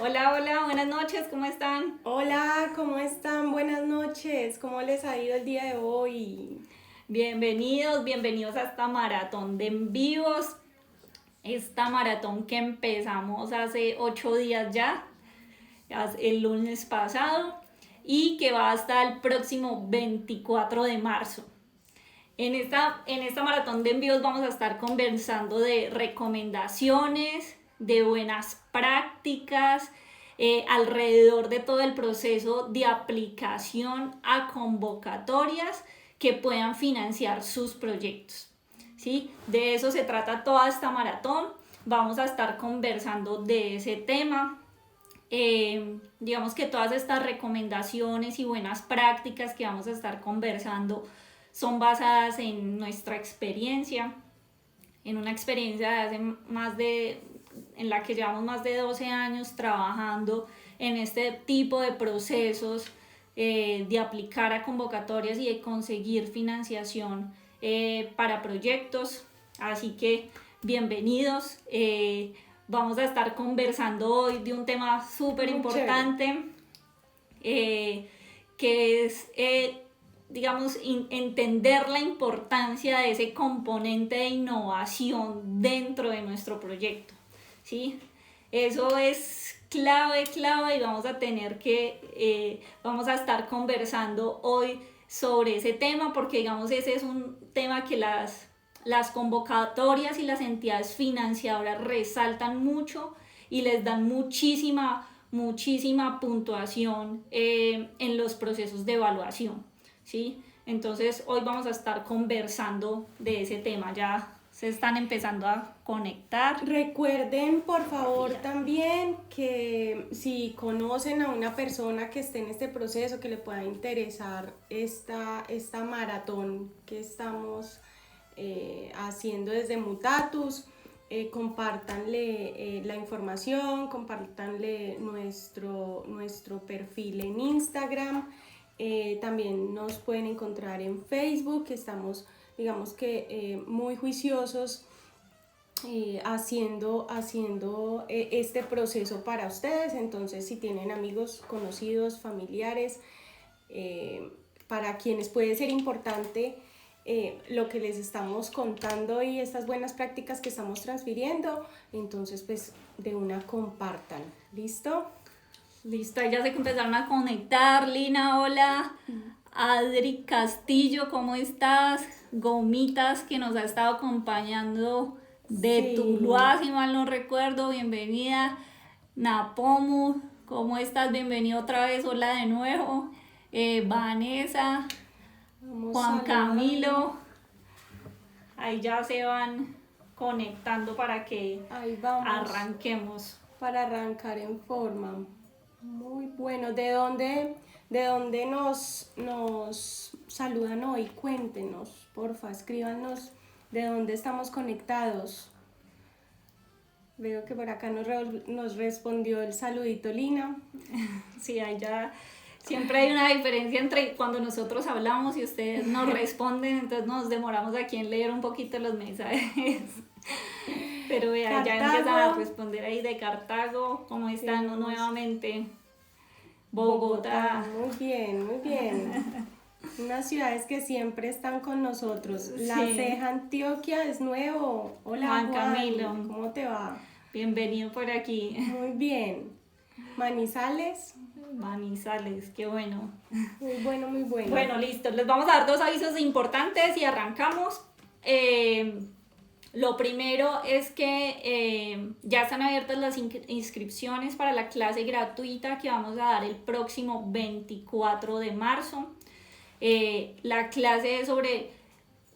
Hola, hola, buenas noches, ¿cómo están? Hola, ¿cómo están? Buenas noches. ¿Cómo les ha ido el día de hoy? Bienvenidos a esta maratón de en vivos, esta maratón que empezamos hace 8 días ya, el lunes pasado, y que va hasta el próximo 24 de marzo. En esta maratón de envíos vamos a estar conversando de recomendaciones, de buenas prácticas, alrededor de todo el proceso de aplicación a convocatorias que puedan financiar sus proyectos. ¿Sí? De eso se trata toda esta maratón. Vamos a estar conversando de ese tema. Digamos que todas estas recomendaciones y buenas prácticas que vamos a estar conversando son basadas en nuestra experiencia, en una experiencia de hace en la que llevamos más de 12 años trabajando en este tipo de procesos, de aplicar a convocatorias y de conseguir financiación para proyectos. Así que bienvenidos. Vamos a estar conversando hoy de un tema súper Muy chévere. importante, que es, digamos, entender la importancia de ese componente de innovación dentro de nuestro proyecto, ¿sí? Eso es clave y vamos a estar conversando hoy sobre ese tema porque, digamos, ese es un tema que las convocatorias y las entidades financiadoras resaltan mucho y les dan muchísima puntuación en los procesos de evaluación, ¿sí? Entonces hoy vamos a estar conversando de ese tema. Ya se están empezando a conectar. Recuerden, por favor, también que si conocen a una persona que esté en este proceso, que le pueda interesar esta maratón que estamos haciendo desde Mutatus, compártanle la información, compártanle nuestro perfil en Instagram. También nos pueden encontrar en Facebook, que estamos, digamos que, muy juiciosos haciendo este proceso para ustedes. Entonces, si tienen amigos, conocidos, familiares, para quienes puede ser importante lo que les estamos contando y estas buenas prácticas que estamos transfiriendo, entonces pues de una compartan. ¿Listo? Listo, ya se empezaron a conectar. Lina, hola. Adri Castillo, ¿cómo estás? Gomitas, que nos ha estado acompañando de Sí, Tuluá, si mal no recuerdo, bienvenida. Napomu, ¿cómo estás? Bienvenido otra vez, hola de nuevo. Vanessa, vamos Juan saludando. Camilo, ahí ya se van conectando para que Ahí vamos arranquemos. para arrancar en forma. Muy bueno. ¿De dónde nos saludan hoy? Cuéntenos, porfa, escríbanos de dónde estamos conectados. Veo que por acá nos respondió el saludito Lina. Sí, ahí ya siempre hay una diferencia entre cuando nosotros hablamos y ustedes nos responden, entonces nos demoramos aquí en leer un poquito los mensajes. Pero vea, ya empiezan a Cartago, responder ahí de Cartago, ¿cómo están tenemos nuevamente? Bogotá, Bogotá, muy bien, muy bien. Unas ciudades que siempre están con nosotros. La sí, Ceja, Antioquia es nuevo. Hola Juan Juan, Camilo, ¿cómo te va? bienvenido por aquí. Muy bien. Manizales, Manizales, qué bueno. muy bueno, muy bueno. Bueno, listo, les vamos a dar dos avisos importantes y arrancamos. Eh, Lo primero es que ya están abiertas las inscripciones para la clase gratuita que vamos a dar el próximo 24 de marzo. La clase es sobre,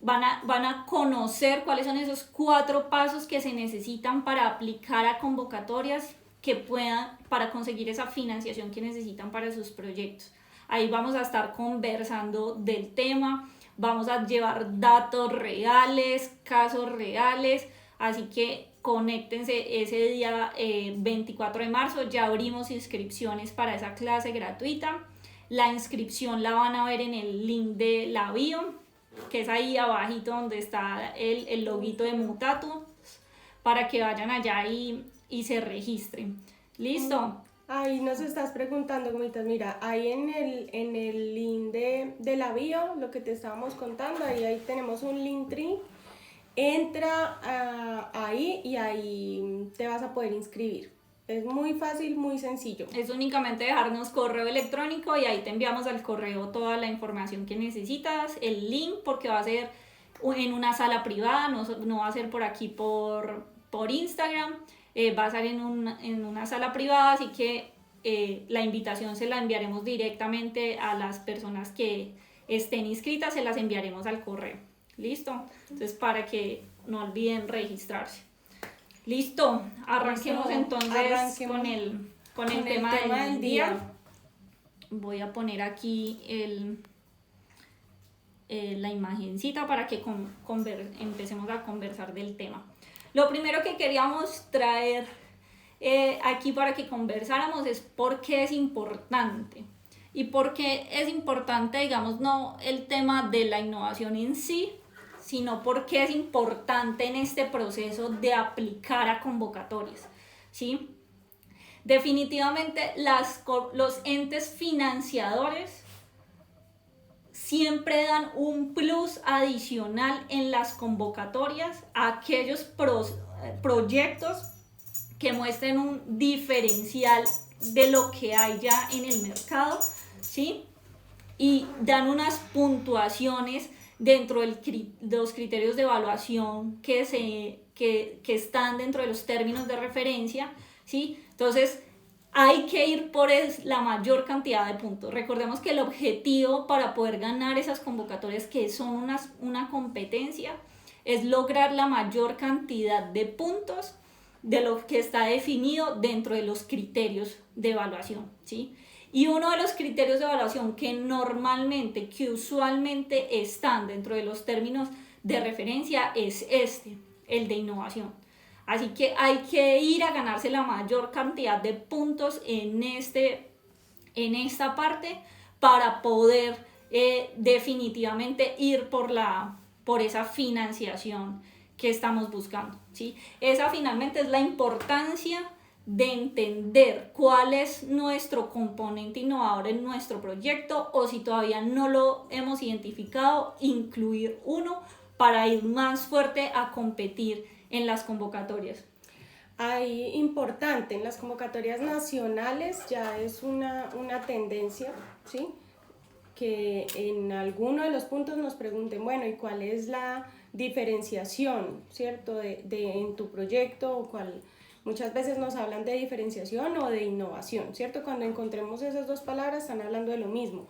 van a conocer cuáles son esos 4 pasos que se necesitan para aplicar a convocatorias que puedan, para conseguir esa financiación que necesitan para sus proyectos. Ahí vamos a estar conversando del tema, vamos a llevar datos reales, casos reales, así que conéctense ese día 24 de marzo, ya abrimos inscripciones para esa clase gratuita. La inscripción la van a ver en el link de la bio, que es ahí abajito donde está el loguito de Mutatu, para que vayan allá y se registren. Muy, ¿Listo? Ahí nos estás preguntando, Gomitas, mira, ahí en el link de la bio, lo que te estábamos contando, ahí tenemos un Linktree. Entra ahí y ahí te vas a poder inscribir. Es muy fácil, muy sencillo. Es únicamente dejarnos correo electrónico y ahí te enviamos al correo toda la información que necesitas, el link, porque va a ser en una sala privada, no va a ser por aquí por Instagram, va a ser en una sala privada, así que la invitación se la enviaremos directamente a las personas que estén inscritas, se las enviaremos al correo. ¿Listo? Entonces, para que no olviden registrarse. Listo, arranquemos entonces con el tema del día. Voy a poner aquí la imagencita para que empecemos a conversar del tema. Lo primero que queríamos traer aquí para que conversáramos es por qué es importante. Y por qué es importante, digamos, no el tema de la innovación en sí, sino porque es importante en este proceso de aplicar a convocatorias, ¿sí? Definitivamente los entes financiadores siempre dan un plus adicional en las convocatorias a aquellos proyectos que muestren un diferencial de lo que hay ya en el mercado, ¿sí? Y dan unas puntuaciones dentro de los criterios de evaluación que están dentro de los términos de referencia, ¿sí? Entonces, hay que ir por la mayor cantidad de puntos. Recordemos que el objetivo para poder ganar esas convocatorias, que son una competencia, es lograr la mayor cantidad de puntos de lo que está definido dentro de los criterios de evaluación, ¿sí? Y uno de los criterios de evaluación que usualmente están dentro de los términos de referencia es el de innovación. Así que hay que ir a ganarse la mayor cantidad de puntos en esta parte para poder definitivamente ir por esa financiación que estamos buscando, ¿sí? Esa finalmente es la importancia de entender cuál es nuestro componente innovador en nuestro proyecto, o si todavía no lo hemos identificado, incluir uno para ir más fuerte a competir en las convocatorias. Ahí importante, en las convocatorias nacionales ya es una tendencia, ¿sí? Que en alguno de los puntos nos pregunten, bueno, ¿y cuál es la diferenciación, ¿cierto? En tu proyecto, o cuál. Muchas veces nos hablan de diferenciación o de innovación, ¿cierto? Cuando encontremos esas dos palabras están hablando de lo mismo.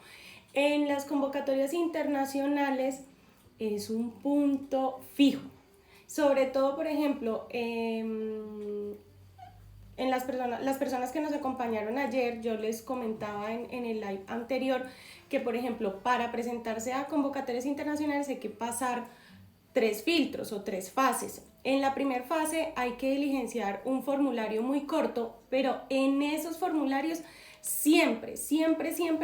En las convocatorias internacionales es un punto fijo. Sobre todo, por ejemplo, en las personas que nos acompañaron ayer, yo les comentaba en el live anterior que, por ejemplo, para presentarse a convocatorias internacionales hay que pasar 3 filtros o 3 fases. En la primera fase hay que diligenciar un formulario muy corto, pero en esos formularios siempre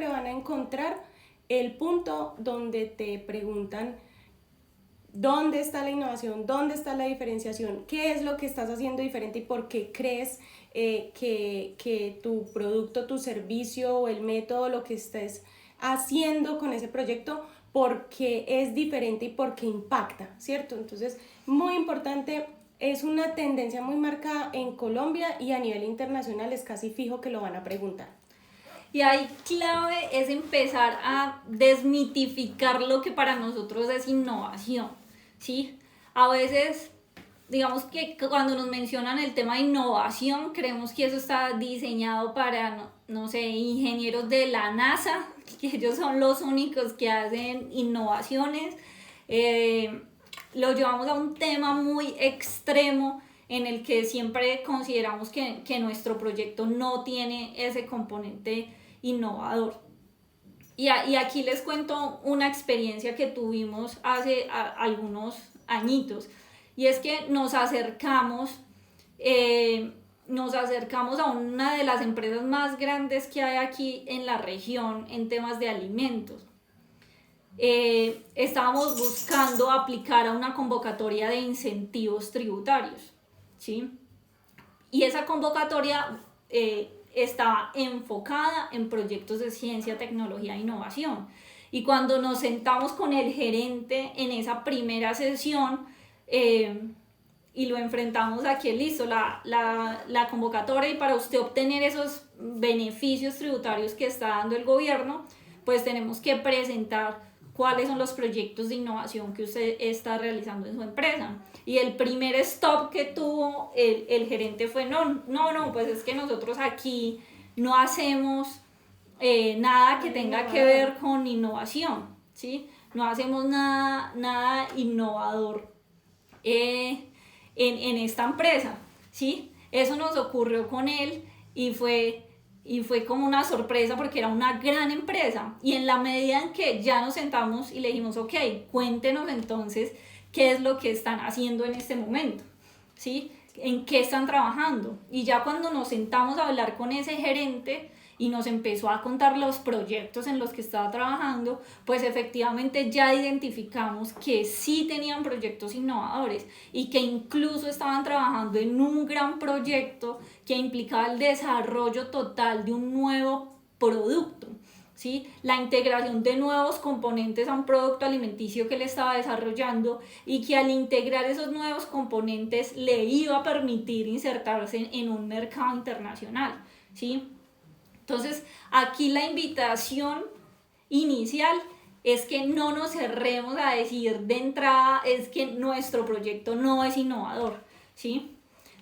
van a encontrar el punto donde te preguntan dónde está la innovación, dónde está la diferenciación, qué es lo que estás haciendo diferente y por qué crees que tu producto, tu servicio o el método, lo que estés haciendo con ese proyecto, porque es diferente y porque impacta, ¿cierto? Entonces, muy importante, es una tendencia muy marcada en Colombia y a nivel internacional es casi fijo que lo van a preguntar. Y ahí clave es empezar a desmitificar lo que para nosotros es innovación, ¿sí? A veces, digamos que cuando nos mencionan el tema de innovación, creemos que eso está diseñado para, no sé, ingenieros de la NASA, que ellos son los únicos que hacen innovaciones. Lo llevamos a un tema muy extremo en el que siempre consideramos que nuestro proyecto no tiene ese componente innovador. Y aquí les cuento una experiencia que tuvimos hace algunos añitos, y es que nos acercamos a una de las empresas más grandes que hay aquí en la región en temas de alimentos. Estábamos buscando aplicar a una convocatoria de incentivos tributarios, ¿sí? Y esa convocatoria estaba enfocada en proyectos de ciencia, tecnología e innovación. Y cuando nos sentamos con el gerente en esa primera sesión y lo enfrentamos aquí, listo, la convocatoria, y para usted obtener esos beneficios tributarios que está dando el gobierno, pues tenemos que presentar cuáles son los proyectos de innovación que usted está realizando en su empresa. Y el primer stop que tuvo el gerente fue, no, pues es que nosotros aquí no hacemos nada que tenga que ver con innovación, ¿sí? No hacemos nada innovador en esta empresa, ¿sí? Eso nos ocurrió con él y fue como una sorpresa porque era una gran empresa. Y en la medida en que ya nos sentamos y le dijimos, ok, cuéntenos entonces qué es lo que están haciendo en este momento, ¿sí? ¿En qué están trabajando? Y ya cuando nos sentamos a hablar con ese gerente y nos empezó a contar los proyectos en los que estaba trabajando, pues efectivamente ya identificamos que sí tenían proyectos innovadores y que incluso estaban trabajando en un gran proyecto que implicaba el desarrollo total de un nuevo producto, ¿sí? La integración de nuevos componentes a un producto alimenticio que él estaba desarrollando, y que al integrar esos nuevos componentes le iba a permitir insertarse en un mercado internacional, ¿sí? Entonces, aquí la invitación inicial es que no nos cerremos a decir de entrada es que nuestro proyecto no es innovador, ¿sí?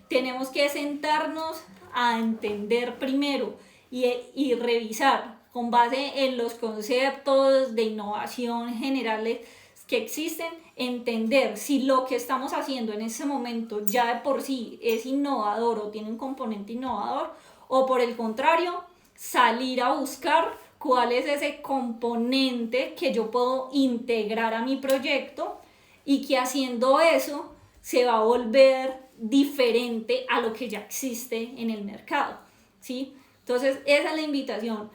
Tenemos que sentarnos a entender primero y revisar con base en los conceptos de innovación generales que existen, entender si lo que estamos haciendo en ese momento ya de por sí es innovador o tiene un componente innovador, o por el contrario, salir a buscar cuál es ese componente que yo puedo integrar a mi proyecto y que haciendo eso se va a volver diferente a lo que ya existe en el mercado, ¿sí? Entonces esa es la invitación.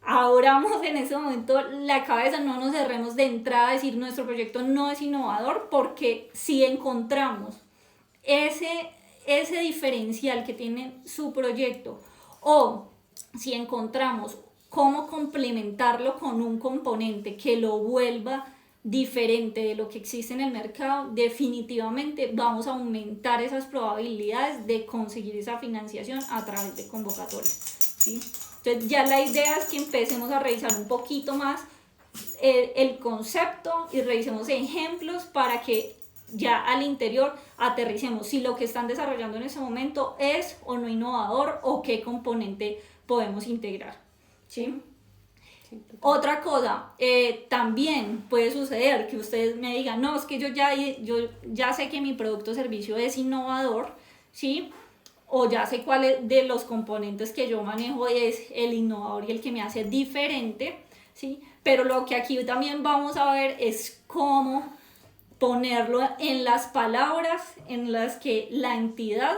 Abramos en ese momento la cabeza, no nos cerremos de entrada a decir nuestro proyecto no es innovador, porque si encontramos ese diferencial que tiene su proyecto, o si encontramos cómo complementarlo con un componente que lo vuelva diferente de lo que existe en el mercado, definitivamente vamos a aumentar esas probabilidades de conseguir esa financiación a través de convocatorias, ¿sí? Entonces ya la idea es que empecemos a revisar un poquito más el concepto y revisemos ejemplos para que ya al interior aterricemos si lo que están desarrollando en ese momento es o no innovador, o qué componente podemos integrar, ¿sí? Sí, otra cosa, también puede suceder que ustedes me digan, no, es que yo ya sé que mi producto o servicio es innovador, ¿sí? O ya sé cuál de los componentes que yo manejo es el innovador y el que me hace diferente, ¿sí? Pero lo que aquí también vamos a ver es cómo ponerlo en las palabras en las que la entidad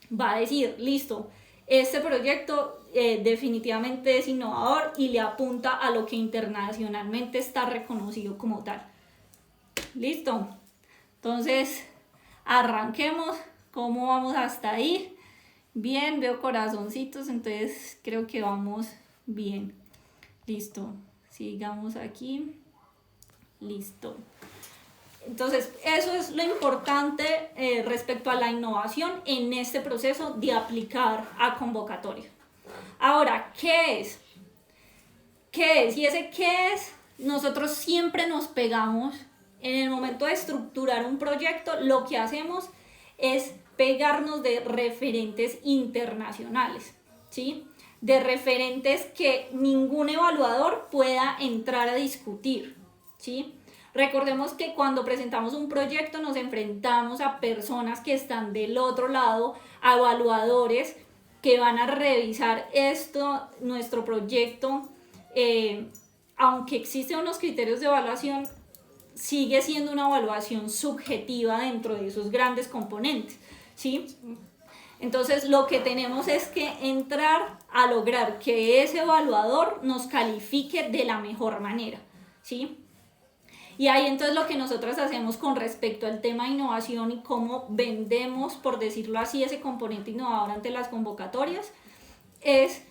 va a decir, listo, este proyecto definitivamente es innovador y le apunta a lo que internacionalmente está reconocido como tal. Listo. Entonces, arranquemos. ¿Cómo vamos hasta ahí? Bien, veo corazoncitos, entonces creo que vamos bien. Listo. Sigamos aquí. Listo. Entonces, eso es lo importante respecto a la innovación en este proceso de aplicar a convocatoria. Ahora, ¿qué es? ¿Qué es? Y ese ¿qué es? Nosotros siempre nos pegamos en el momento de estructurar un proyecto, lo que hacemos es pegarnos de referentes internacionales, ¿sí? De referentes que ningún evaluador pueda entrar a discutir, ¿sí? Recordemos que cuando presentamos un proyecto nos enfrentamos a personas que están del otro lado, a evaluadores que van a revisar nuestro proyecto, aunque existen unos criterios de evaluación, sigue siendo una evaluación subjetiva dentro de esos grandes componentes, ¿sí? Entonces lo que tenemos es que entrar a lograr que ese evaluador nos califique de la mejor manera, ¿sí? Y ahí entonces lo que nosotros hacemos con respecto al tema de innovación y cómo vendemos, por decirlo así, ese componente innovador ante las convocatorias, es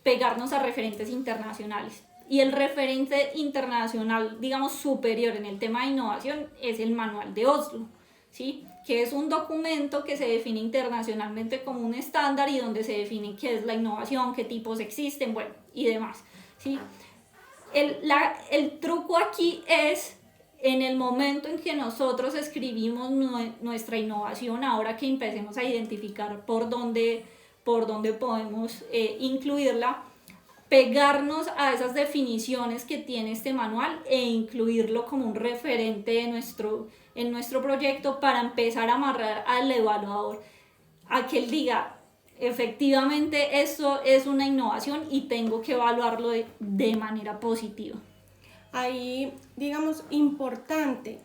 pegarnos a referentes internacionales. Y el referente internacional, digamos, superior en el tema de innovación es el Manual de Oslo, ¿sí? Que es un documento que se define internacionalmente como un estándar y donde se define qué es la innovación, qué tipos existen, bueno, y demás, ¿sí? El truco aquí es en el momento en que nosotros escribimos nuestra innovación, ahora que empecemos a identificar por dónde podemos incluirla, pegarnos a esas definiciones que tiene este manual e incluirlo como un referente en nuestro proyecto para empezar a amarrar al evaluador a que él diga, efectivamente esto es una innovación y tengo que evaluarlo de manera positiva. Ahí, digamos, importante,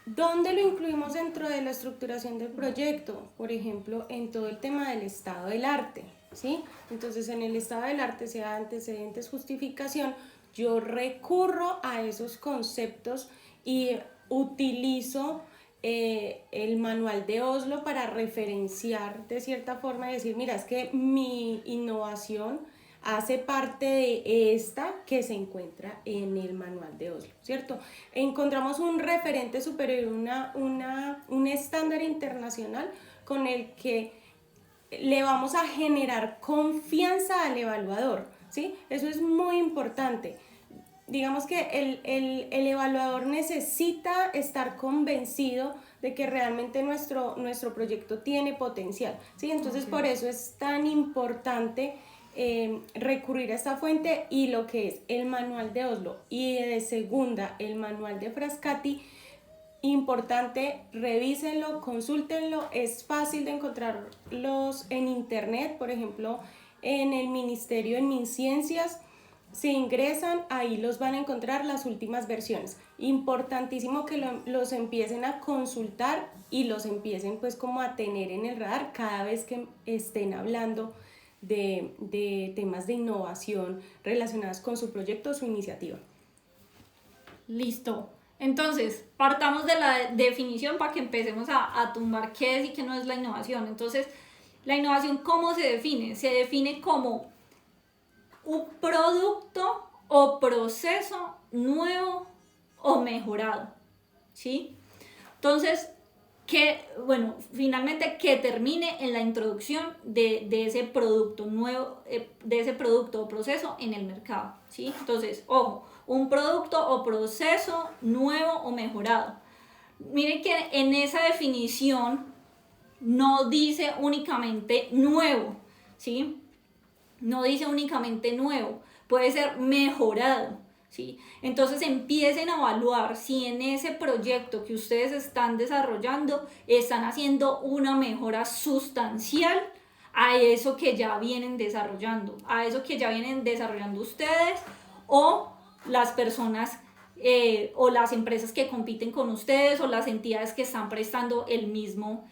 ¿dónde lo incluimos dentro de la estructuración del proyecto? Por ejemplo, en todo el tema del estado del arte, ¿sí? Entonces, en el estado del arte, sea antecedentes, justificación, yo recurro a esos conceptos y utilizo el manual de Oslo para referenciar de cierta forma y decir, mira, es que mi innovación hace parte de esta que se encuentra en el manual de Oslo, ¿cierto? Encontramos un referente superior, un estándar internacional con el que le vamos a generar confianza al evaluador, ¿sí? Eso es muy importante. Digamos que el evaluador necesita estar convencido de que realmente nuestro proyecto tiene potencial, ¿sí? Entonces, por eso es tan importante recurrir a esta fuente y lo que es el manual de Oslo y de segunda el manual de Frascati. Importante, revísenlo, consúltenlo, es fácil de encontrarlos en internet, por ejemplo, en el ministerio, en MinCiencias, si ingresan, ahí los van a encontrar las últimas versiones. Importantísimo que los empiecen a consultar y los empiecen pues como a tener en el radar cada vez que estén hablando de temas de innovación relacionados con su proyecto o su iniciativa. Listo. Entonces, partamos de la definición para que empecemos a tumbar qué es y qué no es la innovación. Entonces, la innovación, ¿cómo se define? Se define como un producto o proceso nuevo o mejorado, ¿sí? Entonces, finalmente que termine en la introducción de ese producto nuevo, de ese producto o proceso en el mercado, ¿sí? Entonces, ojo, un producto o proceso nuevo o mejorado. Miren que en esa definición no dice únicamente nuevo, ¿sí? No dice únicamente nuevo, puede ser mejorado, ¿sí? Entonces empiecen a evaluar si en ese proyecto que ustedes están desarrollando están haciendo una mejora sustancial a eso que ya vienen desarrollando, ustedes o las personas o las empresas que compiten con ustedes o las entidades que están prestando el mismo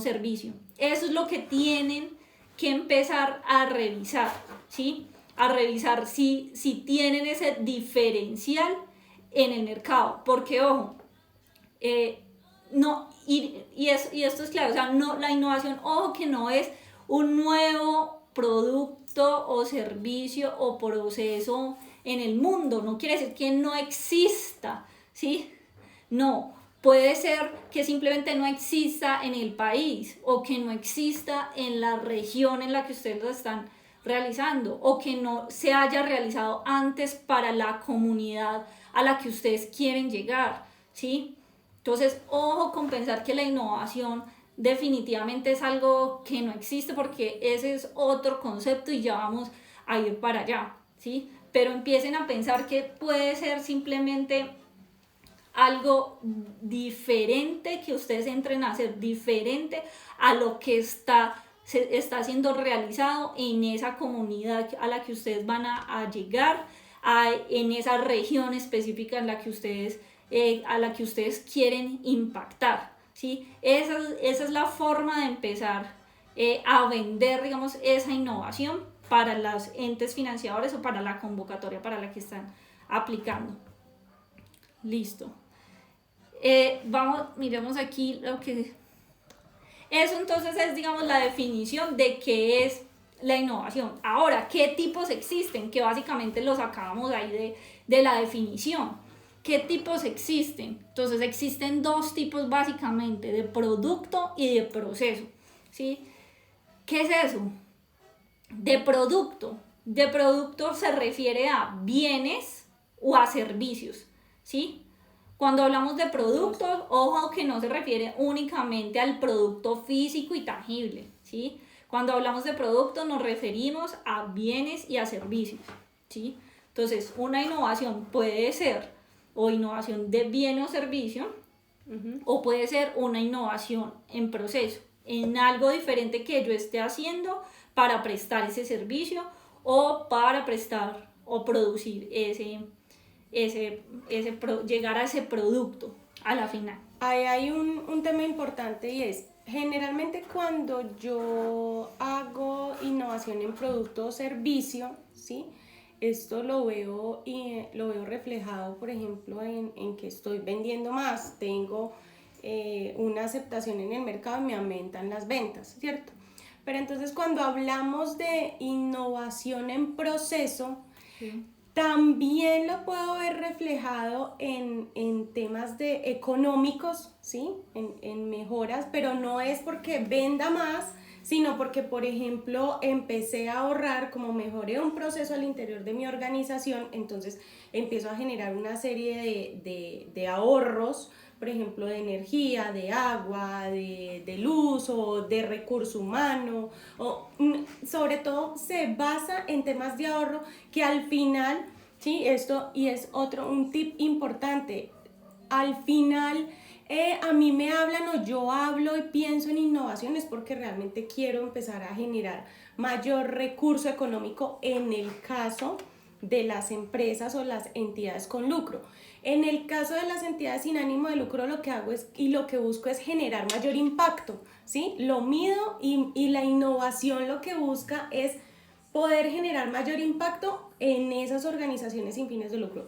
servicio. Eso es lo que tienen que empezar a revisar, ¿sí? A revisar si tienen ese diferencial en el mercado, porque ojo, no, y esto es claro, o sea, no, la innovación, ojo, que no es un nuevo producto o servicio o proceso en el mundo, no quiere decir que no exista, ¿sí? No, puede ser que simplemente no exista en el país o que no exista en la región en la que ustedes lo están realizando o que no se haya realizado antes para la comunidad a la que ustedes quieren llegar, ¿sí? Entonces, ojo con pensar que la innovación definitivamente es algo que no existe porque ese es otro concepto y ya vamos a ir para allá, ¿sí? Pero empiecen a pensar que puede ser simplemente algo diferente que ustedes entren a hacer, diferente a lo que está siendo realizado en esa comunidad a la que ustedes van a llegar, en esa región específica en la que ustedes, a la que ustedes quieren impactar, ¿sí? Esa es la forma de empezar a vender, digamos, esa innovación para los entes financiadores o para la convocatoria para la que están aplicando. Listo. Miremos aquí lo que... Eso entonces es, digamos, la definición de qué es la innovación. Ahora, ¿qué tipos existen? Que básicamente los sacábamos ahí de la definición. ¿Qué tipos existen? Entonces existen dos tipos básicamente, de producto y de proceso, ¿sí? ¿Qué es eso? De producto. De producto se refiere a bienes o a servicios, ¿sí? Cuando hablamos de productos, ojo que no se refiere únicamente al producto físico y tangible, ¿sí? Cuando hablamos de productos nos referimos a bienes y a servicios, ¿sí? Entonces, una innovación puede ser o innovación de bien o servicio, o puede ser una innovación en proceso, en algo diferente que yo esté haciendo para prestar ese servicio o para prestar o producir llegar a ese producto a la final. Ahí hay un tema importante y es, generalmente cuando yo hago innovación en producto o servicio, ¿sí? Esto lo veo reflejado, por ejemplo, en que estoy vendiendo más, tengo una aceptación en el mercado y me aumentan las ventas, ¿cierto? Pero entonces cuando hablamos de innovación en proceso, sí, también lo puedo ver reflejado en temas de económicos, ¿sí? En mejoras, pero no es porque venda más, sino porque, por ejemplo, empecé a ahorrar, como mejoré un proceso al interior de mi organización, entonces empiezo a generar una serie de ahorros, por ejemplo, de energía, de agua, de luz o de recurso humano, o sobre todo se basa en temas de ahorro que al final, sí, esto y es un tip importante, al final a mí me hablan o yo hablo y pienso en innovaciones porque realmente quiero empezar a generar mayor recurso económico en el caso de las empresas o las entidades con lucro. En el caso de las entidades sin ánimo de lucro, lo que hago y lo que busco es generar mayor impacto, ¿sí? Lo mido y la innovación lo que busca es poder generar mayor impacto en esas organizaciones sin fines de lucro.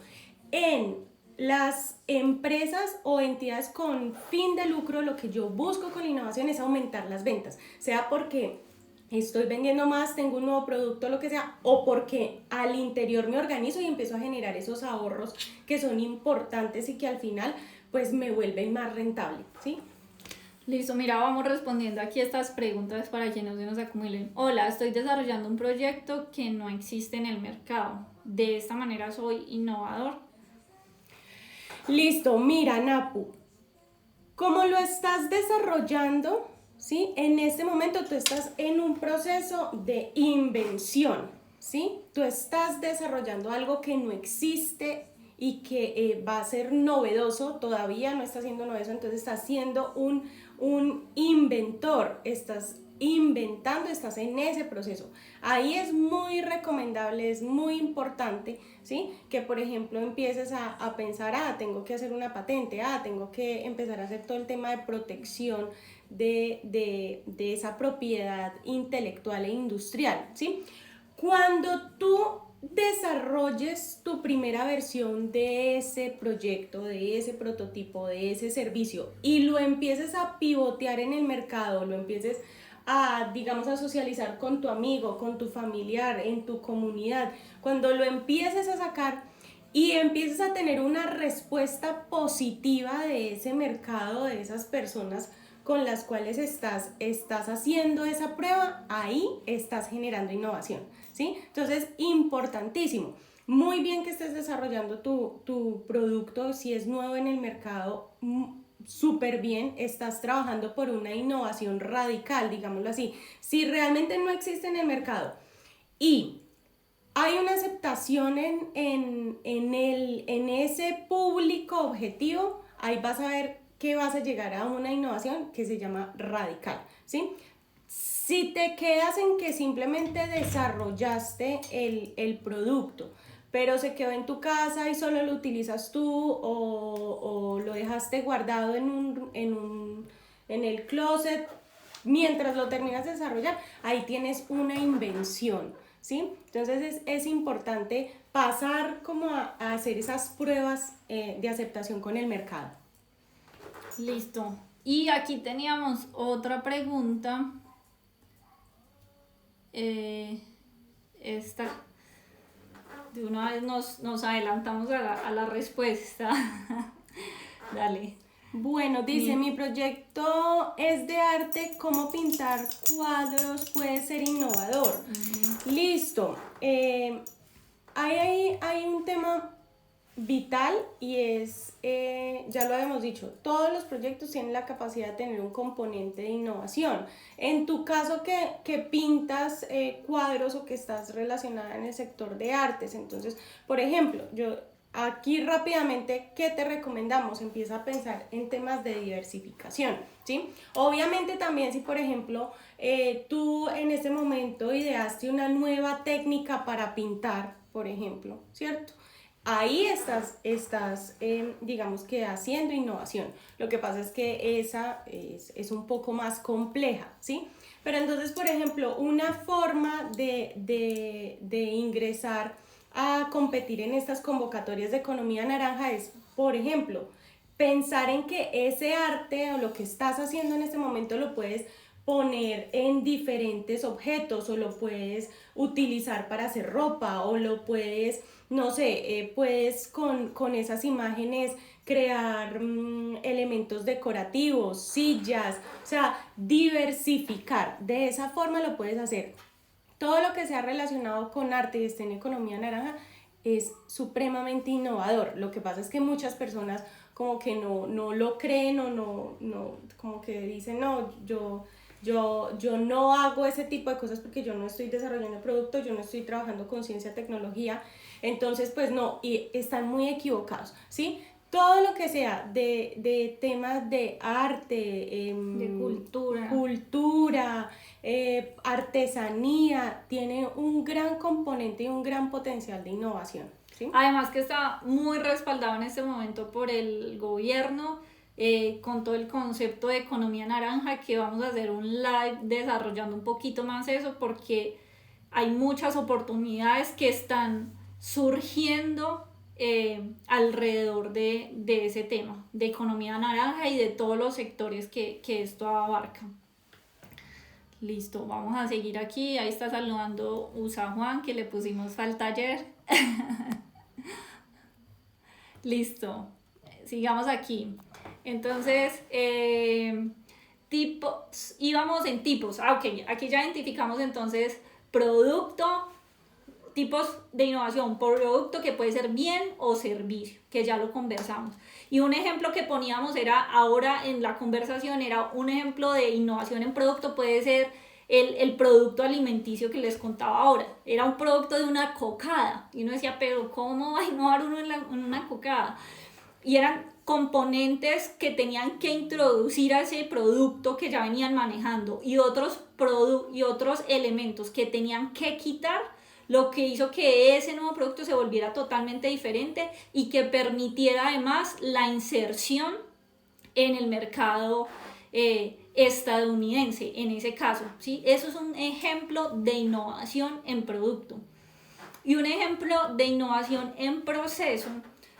En las empresas o entidades con fin de lucro, lo que yo busco con la innovación es aumentar las ventas, sea porque estoy vendiendo más, tengo un nuevo producto, lo que sea, o porque al interior me organizo y empiezo a generar esos ahorros que son importantes y que al final pues me vuelven más rentable, ¿sí? Listo, mira, vamos respondiendo aquí estas preguntas para que no se nos acumulen. Hola, estoy desarrollando un proyecto que no existe en el mercado. De esta manera soy innovador. Listo, mira, Napu, ¿cómo lo estás desarrollando? ¿Sí? En este momento tú estás en un proceso de invención, ¿sí? Tú estás desarrollando algo que no existe y que va a ser novedoso, todavía no está siendo novedoso, entonces estás siendo un inventor, estás inventando, estás en ese proceso. Ahí es muy recomendable, es muy importante, ¿sí? Que por ejemplo empieces a pensar, tengo que hacer una patente, tengo que empezar a hacer todo el tema de protección de esa propiedad intelectual e industrial, ¿sí? Cuando tú desarrolles tu primera versión de ese proyecto, de ese prototipo, de ese servicio y lo empieces a pivotear en el mercado, lo empieces digamos, a socializar con tu amigo, con tu familiar, en tu comunidad, cuando lo empieces a sacar y empieces a tener una respuesta positiva de ese mercado, de esas personas con las cuales estás haciendo esa prueba, ahí estás generando innovación, ¿sí? Entonces, importantísimo. Muy bien que estés desarrollando tu producto, si es nuevo en el mercado, súper bien, estás trabajando por una innovación radical, digámoslo así. Si realmente no existe en el mercado y hay una aceptación en ese público objetivo, ahí vas a ver que vas a llegar a una innovación que se llama radical, ¿sí? Si te quedas en que simplemente desarrollaste el producto, pero se quedó en tu casa y solo lo utilizas tú o lo dejaste guardado en el closet mientras lo terminas de desarrollar, ahí tienes una invención, ¿sí? Entonces es importante pasar como a hacer esas pruebas de aceptación con el mercado. Listo. Y aquí teníamos otra pregunta. Esta, de una vez nos adelantamos a la respuesta. Dale. Bueno, dice, mi proyecto es de arte, ¿cómo pintar cuadros puede ser innovador? Listo. Hay un tema vital y es, ya lo habíamos dicho, todos los proyectos tienen la capacidad de tener un componente de innovación. En tu caso que pintas cuadros o que estás relacionada en el sector de artes, entonces, por ejemplo, yo aquí rápidamente, ¿qué te recomendamos? Empieza a pensar en temas de diversificación, ¿sí? Obviamente también si, por ejemplo, tú en este momento ideaste una nueva técnica para pintar, por ejemplo, ¿cierto? Ahí estás digamos que haciendo innovación. Lo que pasa es que esa es un poco más compleja, ¿sí? Pero entonces, por ejemplo, una forma de ingresar a competir en estas convocatorias de economía naranja es, por ejemplo, pensar en que ese arte o lo que estás haciendo en este momento lo puedes poner en diferentes objetos o lo puedes utilizar para hacer ropa o lo puedes, no sé, puedes con esas imágenes crear elementos decorativos, sillas, o sea, diversificar. De esa forma lo puedes hacer. Todo lo que sea relacionado con arte y esté en economía naranja es supremamente innovador. Lo que pasa es que muchas personas como que no lo creen o no como que dicen, no, yo no hago ese tipo de cosas porque yo no estoy desarrollando productos, yo no estoy trabajando con ciencia, tecnología, entonces pues no, y están muy equivocados, ¿sí? Todo lo que sea de temas de arte, de cultura, artesanía, tiene un gran componente y un gran potencial de innovación, ¿sí? Además que está muy respaldado en este momento por el gobierno, con todo el concepto de economía naranja, que vamos a hacer un live desarrollando un poquito más eso, porque hay muchas oportunidades que están surgiendo alrededor de ese tema, de economía naranja y de todos los sectores que esto abarca. Listo, vamos a seguir aquí. Ahí está saludando Usa Juan, que le pusimos al taller. Listo, sigamos aquí. Entonces, tipos, íbamos en tipos. Ok, aquí ya identificamos entonces producto, tipos de innovación, producto que puede ser bien o servicio, que ya lo conversamos. Y un ejemplo que poníamos era, ahora en la conversación, era un ejemplo de innovación en producto, puede ser el producto alimenticio que les contaba ahora. Era un producto de una cocada. Y uno decía, pero ¿cómo va a innovar uno en una cocada? Y eran componentes que tenían que introducir a ese producto que ya venían manejando y otros elementos que tenían que quitar, lo que hizo que ese nuevo producto se volviera totalmente diferente y que permitiera además la inserción en el mercado estadounidense en ese caso, ¿sí? Eso es un ejemplo de innovación en producto. Y un ejemplo de innovación en proceso,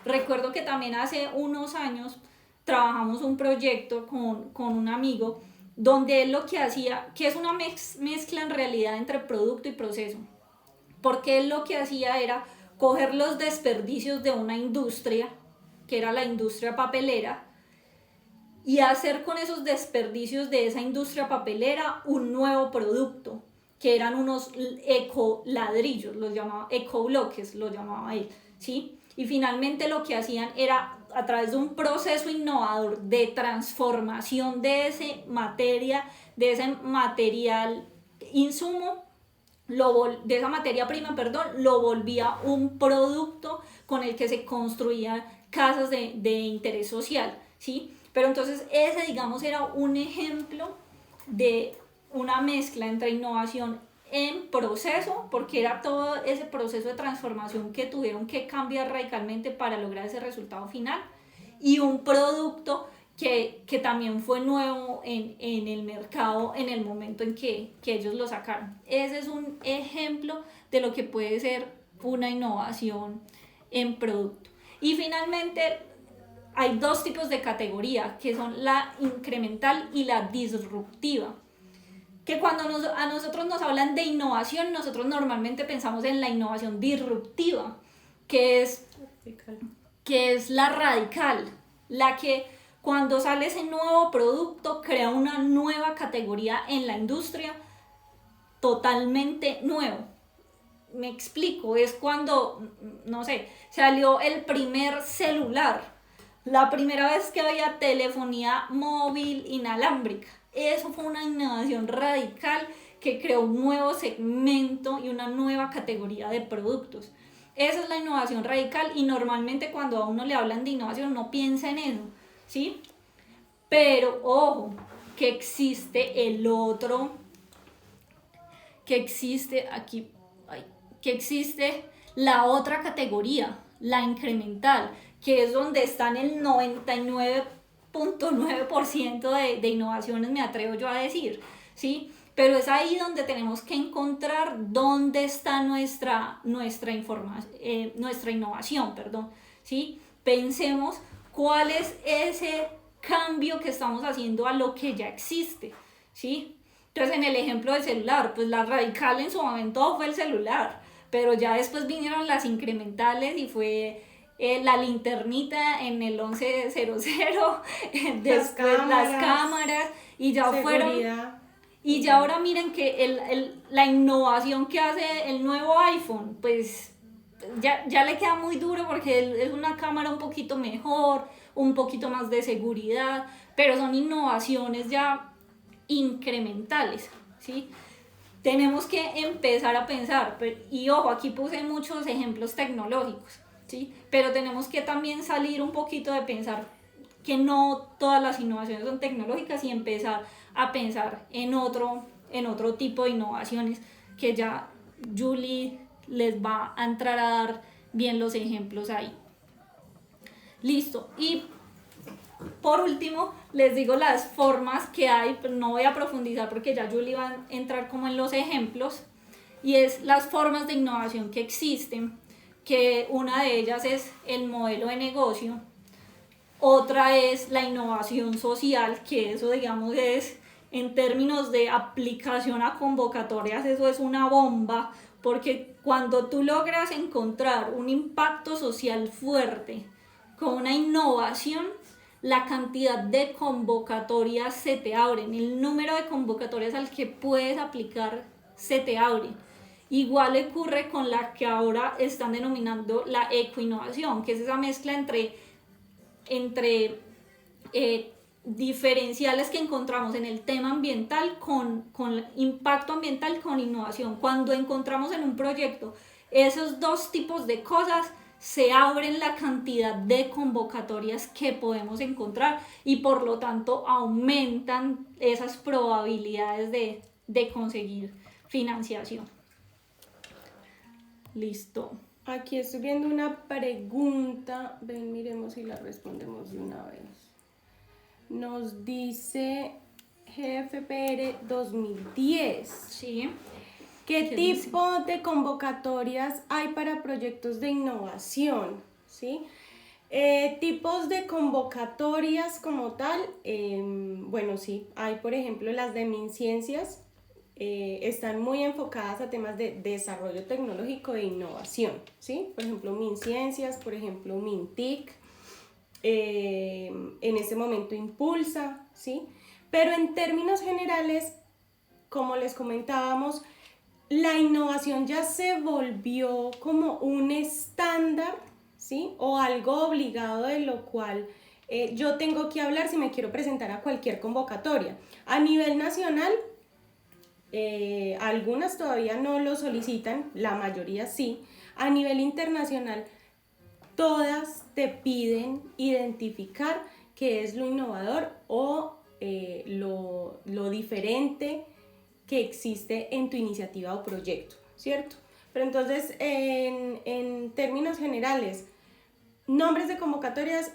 recuerdo que también hace unos años trabajamos un proyecto con un amigo donde él lo que hacía, que es una mezcla en realidad entre producto y proceso, porque él lo que hacía era coger los desperdicios de una industria, que era la industria papelera, y hacer con esos desperdicios de esa industria papelera un nuevo producto, que eran unos ecoladrillos, los llamaba ecobloques, los llamaba él, ¿sí? Y finalmente lo que hacían era, a través de un proceso innovador de transformación de ese material insumo, de esa materia prima, lo volvía un producto con el que se construían casas de interés social, ¿sí? Pero entonces ese, digamos, era un ejemplo de una mezcla entre innovación en proceso, porque era todo ese proceso de transformación que tuvieron que cambiar radicalmente para lograr ese resultado final, y un producto que también fue nuevo en el mercado en el momento en que ellos lo sacaron. Ese es un ejemplo de lo que puede ser una innovación en producto. Y finalmente hay dos tipos de categoría, que son la incremental y la disruptiva. que cuando a nosotros nos hablan de innovación, nosotros normalmente pensamos en la innovación disruptiva, que es la radical, la que cuando sale ese nuevo producto crea una nueva categoría en la industria totalmente nuevo. Me explico, es cuando, no sé, salió el primer celular, la primera vez que había telefonía móvil inalámbrica. Eso fue una innovación radical que creó un nuevo segmento y una nueva categoría de productos. Esa es la innovación radical y normalmente cuando a uno le hablan de innovación no piensa en eso, ¿sí? Pero ojo, que existe el otro, que existe aquí, que existe la otra categoría, la incremental, que es donde están el 99.9% de innovaciones, me atrevo yo a decir, ¿sí? Pero es ahí donde tenemos que encontrar dónde está nuestra innovación, perdón, ¿sí? Pensemos cuál es ese cambio que estamos haciendo a lo que ya existe, ¿sí? Entonces, en el ejemplo del celular, pues la radical en su momento fue el celular, pero ya después vinieron las incrementales y fue la linternita en el 1100, después las cámaras y ya seguridad. fueron. Y ya ahora miren que la innovación que hace el nuevo iPhone, pues ya le queda muy duro porque es una cámara un poquito mejor, un poquito más de seguridad, pero son innovaciones ya incrementales, ¿sí? Tenemos que empezar a pensar, y ojo, aquí puse muchos ejemplos tecnológicos, ¿sí? Pero tenemos que también salir un poquito de pensar que no todas las innovaciones son tecnológicas y empezar a pensar en otro tipo de innovaciones que ya Julie les va a entrar a dar bien los ejemplos ahí. Listo. Y por último, les digo las formas que hay, pero no voy a profundizar porque ya Julie va a entrar como en los ejemplos, y es las formas de innovación que existen, que una de ellas es el modelo de negocio, otra es la innovación social, que eso digamos es en términos de aplicación a convocatorias, eso es una bomba, porque cuando tú logras encontrar un impacto social fuerte con una innovación, la cantidad de convocatorias se te abren, el número de convocatorias al que puedes aplicar se te abre. Igual ocurre con la que ahora están denominando la ecoinnovación, que es esa mezcla entre diferenciales que encontramos en el tema ambiental con impacto ambiental con innovación. Cuando encontramos en un proyecto esos dos tipos de cosas, se abren la cantidad de convocatorias que podemos encontrar y por lo tanto aumentan esas probabilidades de conseguir financiación. Listo. Aquí estoy viendo una pregunta, ven, miremos si la respondemos de una vez. Nos dice GFPR 2010. Sí. ¿Qué tipo de convocatorias hay para proyectos de innovación? ¿Sí? Tipos de convocatorias como tal, bueno, sí, hay por ejemplo las de MinCiencias, están muy enfocadas a temas de desarrollo tecnológico e innovación, ¿sí? Por ejemplo, MinCiencias, por ejemplo, MinTIC, en este momento Impulsa, ¿sí? Pero en términos generales, como les comentábamos, la innovación ya se volvió como un estándar, ¿sí? O algo obligado de lo cual yo tengo que hablar si me quiero presentar a cualquier convocatoria. A nivel nacional, algunas todavía no lo solicitan, la mayoría sí. A nivel internacional, todas te piden identificar qué es lo innovador o lo diferente que existe en tu iniciativa o proyecto, ¿cierto? Pero entonces, en términos generales, nombres de convocatorias: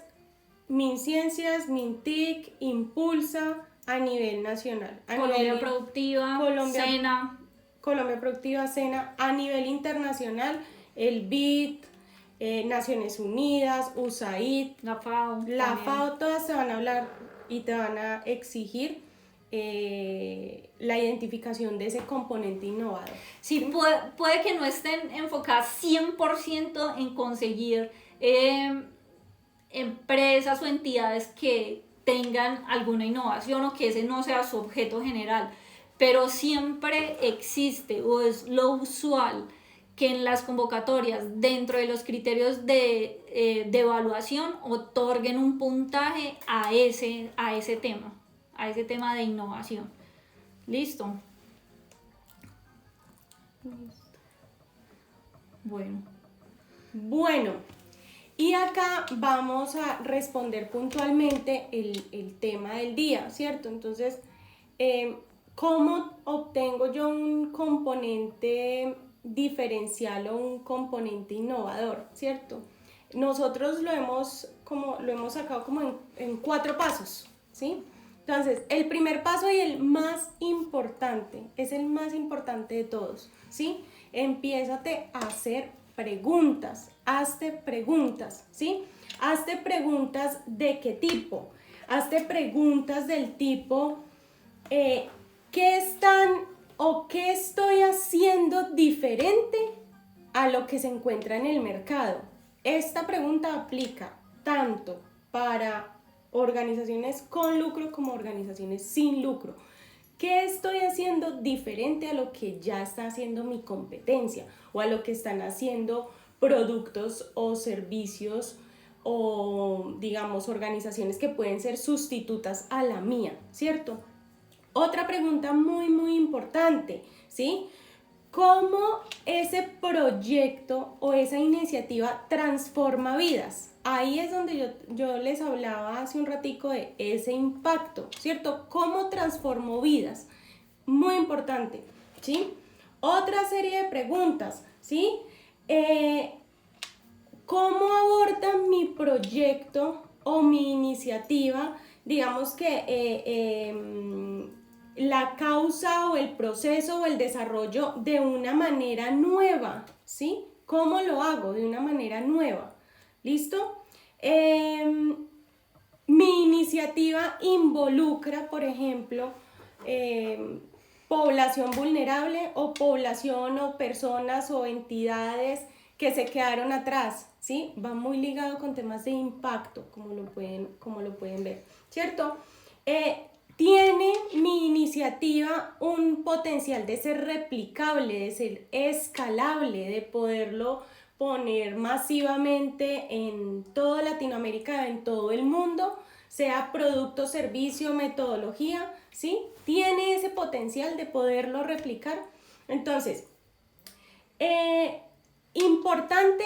MinCiencias, MinTIC, Impulsa a nivel nacional. Colombia Productiva, SENA. Colombia Productiva, SENA. A nivel internacional, el BID, Naciones Unidas, USAID, la FAO. FAO, todas te van a hablar y te van a exigir la identificación de ese componente innovador. Sí, puede que no estén enfocadas 100% en conseguir empresas o entidades que tengan alguna innovación o que ese no sea su objeto general, pero siempre existe o es lo usual que en las convocatorias, dentro de los criterios de evaluación, otorguen un puntaje a ese tema de innovación. ¿Listo? Bueno, y acá vamos a responder puntualmente el tema del día, ¿cierto? Entonces, ¿cómo obtengo yo un componente diferencial o un componente innovador, ¿cierto? Nosotros lo hemos sacado como en 4 pasos, ¿sí? Entonces, el primer paso y el más importante, es el más importante de todos, ¿sí? Empiézate a hacer preguntas, hazte preguntas, ¿sí? Hazte preguntas de qué tipo, hazte preguntas del tipo, ¿qué están o qué estoy haciendo diferente a lo que se encuentra en el mercado? Esta pregunta aplica tanto para organizaciones con lucro como organizaciones sin lucro. ¿Qué estoy haciendo diferente a lo que ya está haciendo mi competencia o a lo que están haciendo productos o servicios o, digamos, organizaciones que pueden ser sustitutas a la mía, ¿cierto? Otra pregunta muy importante, ¿sí? ¿Cómo ese proyecto o esa iniciativa transforma vidas? Ahí es donde yo les hablaba hace un ratico de ese impacto, ¿cierto? ¿Cómo transformó vidas? Muy importante, ¿sí? Otra serie de preguntas, ¿sí? ¿Cómo aborda mi proyecto o mi iniciativa, digamos que la causa o el proceso o el desarrollo de una manera nueva, ¿sí? ¿Cómo lo hago de una manera nueva? ¿Listo? Mi iniciativa involucra, por ejemplo, población vulnerable o población o personas o entidades que se quedaron atrás, ¿sí? Va muy ligado con temas de impacto, como lo pueden ver, ¿cierto? ¿Tiene mi iniciativa un potencial de ser replicable, de ser escalable, de poderlo poner masivamente en toda Latinoamérica, en todo el mundo, sea producto, servicio, metodología, ¿sí? ¿Tiene ese potencial de poderlo replicar? Entonces, importante,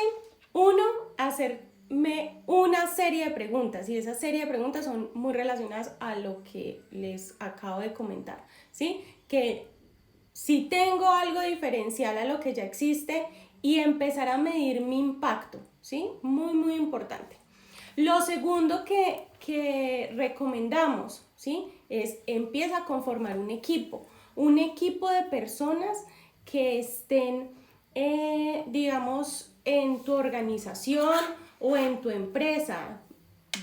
hacerme una serie de preguntas, y esa serie de preguntas son muy relacionadas a lo que les acabo de comentar, ¿sí? Que si tengo algo diferencial a lo que ya existe y empezar a medir mi impacto, ¿sí? Muy importante. Lo segundo que recomendamos, ¿sí? Es empieza a conformar un equipo de personas que estén, digamos, en tu organización o en tu empresa,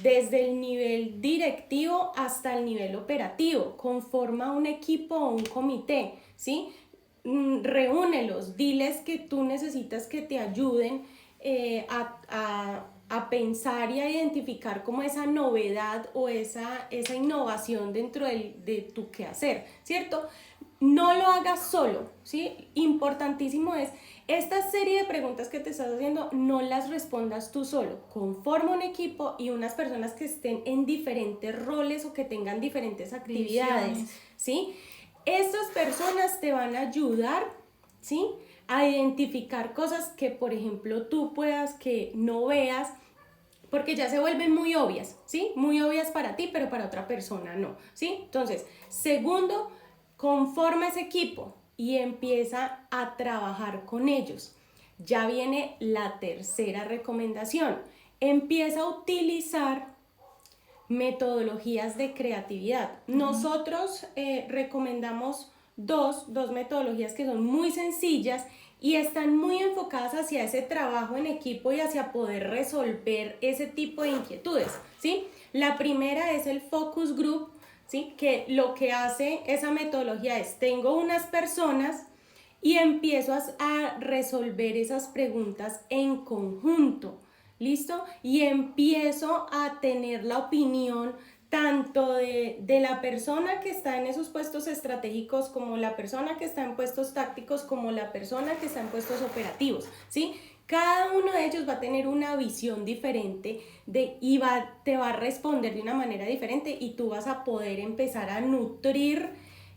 desde el nivel directivo hasta el nivel operativo. Conforma un equipo o un comité, ¿sí? Reúnelos, diles que tú necesitas que te ayuden a pensar y a identificar como esa novedad o esa innovación dentro de tu quehacer, ¿cierto? No lo hagas solo, ¿sí? Importantísimo es, esta serie de preguntas que te estás haciendo, no las respondas tú solo. Conforma un equipo y unas personas que estén en diferentes roles o que tengan diferentes actividades, ¿sí? Estas personas te van a ayudar, ¿sí? A identificar cosas que, por ejemplo, tú puedas que no veas, porque ya se vuelven muy obvias, ¿sí? Muy obvias para ti, pero para otra persona no, ¿sí? Entonces, segundo, conforma ese equipo y empieza a trabajar con ellos. Ya viene la tercera recomendación. Empieza a utilizar metodologías de creatividad. Nosotros recomendamos dos metodologías que son muy sencillas y están muy enfocadas hacia ese trabajo en equipo y hacia poder resolver ese tipo de inquietudes, ¿sí? La primera es el focus group, ¿sí? Que lo que hace esa metodología es, tengo unas personas y empiezo a resolver esas preguntas en conjunto, ¿listo? Y empiezo a tener la opinión tanto de la persona que está en esos puestos estratégicos, como la persona que está en puestos tácticos, como la persona que está en puestos operativos, ¿sí? Cada uno de ellos va a tener una visión diferente te va a responder de una manera diferente y tú vas a poder empezar a nutrir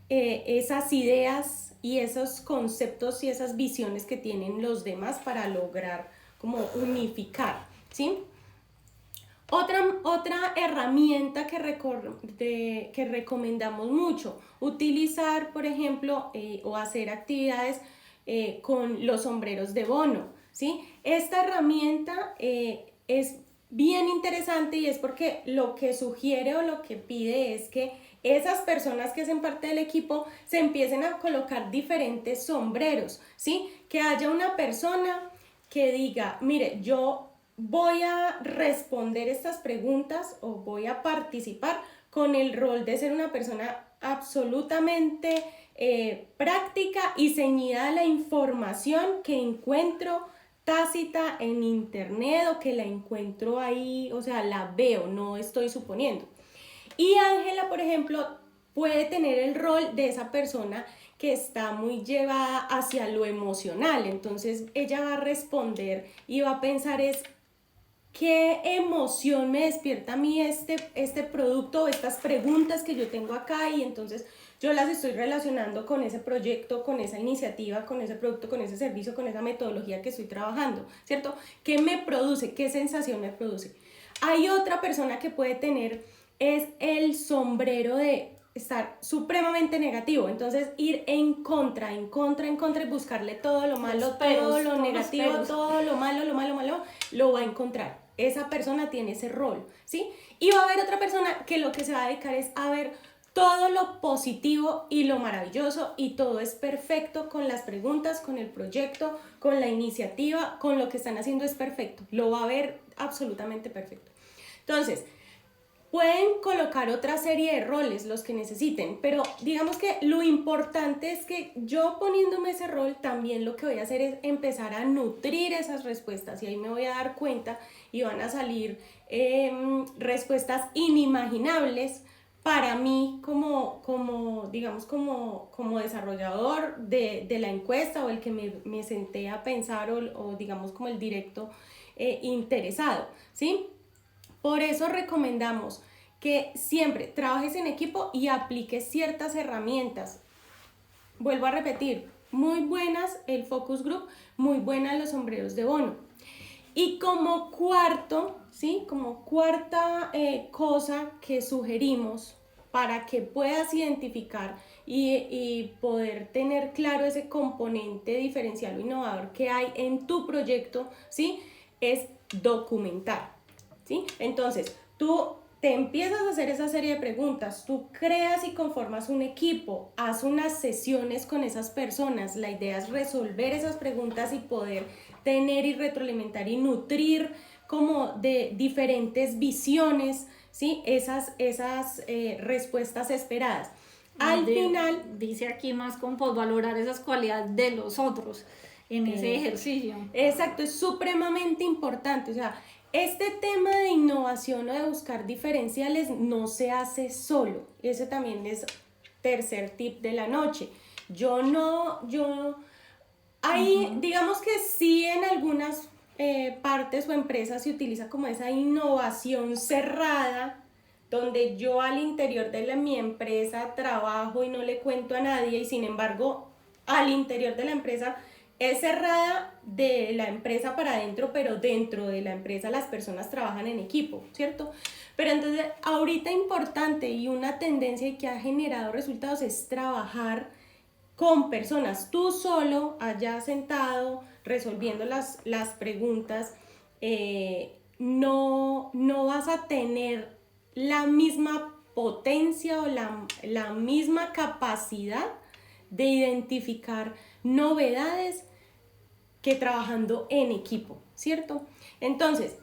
esas ideas y esos conceptos y esas visiones que tienen los demás para lograr como unificar, ¿sí? Otra herramienta que recomendamos mucho, utilizar, por ejemplo, o hacer actividades con los sombreros de bono, ¿sí? Esta herramienta es bien interesante y es porque lo que sugiere o lo que pide es que esas personas que hacen parte del equipo se empiecen a colocar diferentes sombreros, ¿sí? Que haya una persona que diga, mire, yo voy a responder estas preguntas o voy a participar con el rol de ser una persona absolutamente práctica y ceñida a la información que encuentro tácita en internet o que la encuentro ahí, o sea, la veo, no estoy suponiendo. Y Ángela, por ejemplo, puede tener el rol de esa persona que está muy llevada hacia lo emocional. Entonces ella va a responder y va a pensar es qué emoción me despierta a mí este producto, estas preguntas que yo tengo acá y entonces yo las estoy relacionando con ese proyecto, con esa iniciativa, con ese producto, con ese servicio, con esa metodología que estoy trabajando, ¿cierto? ¿Qué me produce? ¿Qué sensación me produce? Hay otra persona que puede tener, es el sombrero de estar supremamente negativo, entonces ir en contra y buscarle todo lo malo, todo lo negativo, todo lo malo, lo va a encontrar. Esa persona tiene ese rol, ¿sí? Y va a haber otra persona que lo que se va a dedicar es a ver todo lo positivo y lo maravilloso y todo es perfecto con las preguntas, con el proyecto, con la iniciativa, con lo que están haciendo es perfecto, lo va a ver absolutamente perfecto. Entonces, pueden colocar otra serie de roles, los que necesiten, pero digamos que lo importante es que yo poniéndome ese rol, también lo que voy a hacer es empezar a nutrir esas respuestas y ahí me voy a dar cuenta y van a salir respuestas inimaginables para mí como desarrollador de la encuesta o el que me senté a pensar o digamos como el directo interesado, ¿sí? Por eso recomendamos que siempre trabajes en equipo y apliques ciertas herramientas. Vuelvo a repetir, muy buenas el focus group, muy buenas los sombreros de bono. Y como cuarto, ¿sí? Como cuarta cosa que sugerimos para que puedas identificar y poder tener claro ese componente diferencial o innovador que hay en tu proyecto, ¿sí? Es documentar. ¿Sí? Entonces, tú te empiezas a hacer esa serie de preguntas, tú creas y conformas un equipo, haz unas sesiones con esas personas, la idea es resolver esas preguntas y poder tener y retroalimentar y nutrir como de diferentes visiones, ¿sí? Esas respuestas esperadas. Al final... Dice aquí más como pues, valorar esas cualidades de los otros en ese ejercicio. Exacto, es supremamente importante, o sea, este tema de innovación o de buscar diferenciales no se hace solo. Ese también es tercer tip de la noche. Digamos que sí en algunas partes o empresas se utiliza como esa innovación cerrada, donde yo al interior de mi empresa trabajo y no le cuento a nadie y sin embargo al interior de la empresa es cerrada de la empresa para adentro, pero dentro de la empresa las personas trabajan en equipo, ¿cierto? Pero entonces ahorita importante y una tendencia que ha generado resultados es trabajar con personas, tú solo allá sentado resolviendo las preguntas, no vas a tener la misma potencia o la misma capacidad de identificar novedades que trabajando en equipo, ¿cierto? Entonces,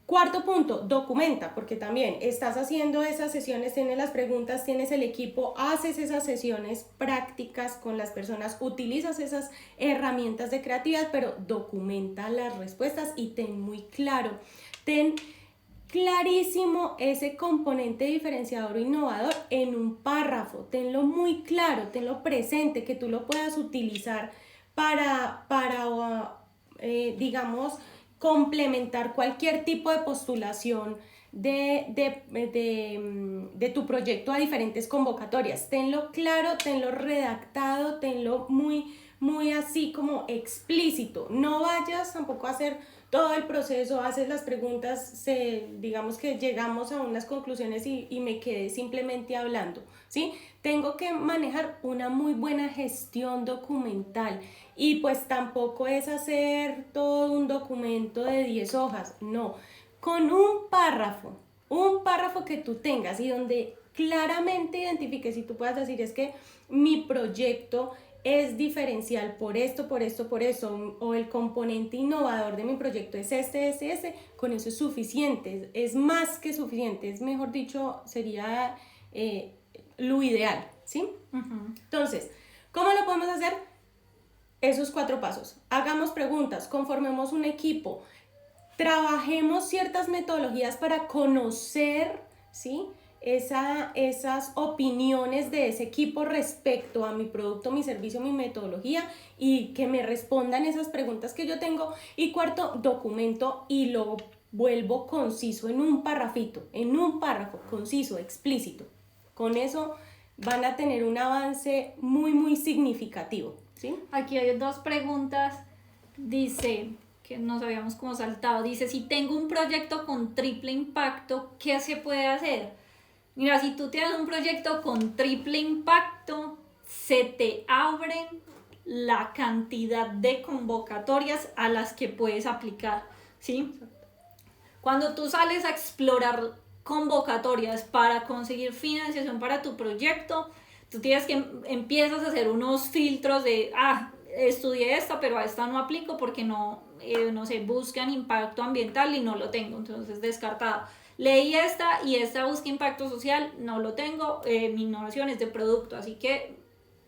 Cuarto punto, documenta, porque también estás haciendo esas sesiones, tienes las preguntas, tienes el equipo, haces esas sesiones prácticas con las personas, utilizas esas herramientas de creatividad, pero documenta las respuestas y ten muy claro, ten clarísimo ese componente diferenciador o innovador en un párrafo, tenlo muy claro, tenlo presente, que tú lo puedas utilizar para digamos, complementar cualquier tipo de postulación de tu proyecto a diferentes convocatorias. Tenlo claro, tenlo redactado, tenlo muy así como explícito. No vayas tampoco a hacer todo el proceso, haces las preguntas, digamos que llegamos a unas conclusiones y me quedé simplemente hablando, ¿sí? Tengo que manejar una muy buena gestión documental y pues tampoco es hacer todo un documento de 10 hojas, no, con un párrafo que tú tengas y donde claramente identifiques y tú puedas decir es que mi proyecto es diferencial por esto, o el componente innovador de mi proyecto es este, con eso es suficiente, es más que suficiente, es mejor dicho, sería lo ideal, ¿sí? Entonces, ¿cómo lo podemos hacer? Esos 4 pasos. Hagamos preguntas, conformemos un equipo, trabajemos ciertas metodologías para conocer, ¿sí? Esas opiniones de ese equipo respecto a mi producto, mi servicio, mi metodología y que me respondan esas preguntas que yo tengo. Y cuarto, documento y lo vuelvo conciso en un párrafo, conciso, explícito. Con eso van a tener un avance muy significativo, ¿sí? Aquí hay 2 preguntas. Dice, que nos habíamos como saltado, dice, si tengo un proyecto con triple impacto, ¿qué se puede hacer? Mira, si tú tienes un proyecto con triple impacto, se te abren la cantidad de convocatorias a las que puedes aplicar, ¿sí? Cuando tú sales a explorar convocatorias para conseguir financiación para tu proyecto, tú tienes que empiezas a hacer unos filtros de, estudié esta, pero a esta no aplico porque no sé, buscan impacto ambiental y no lo tengo, entonces descartado. Leí esta y esta busca impacto social, no lo tengo, mi innovación es de producto, así que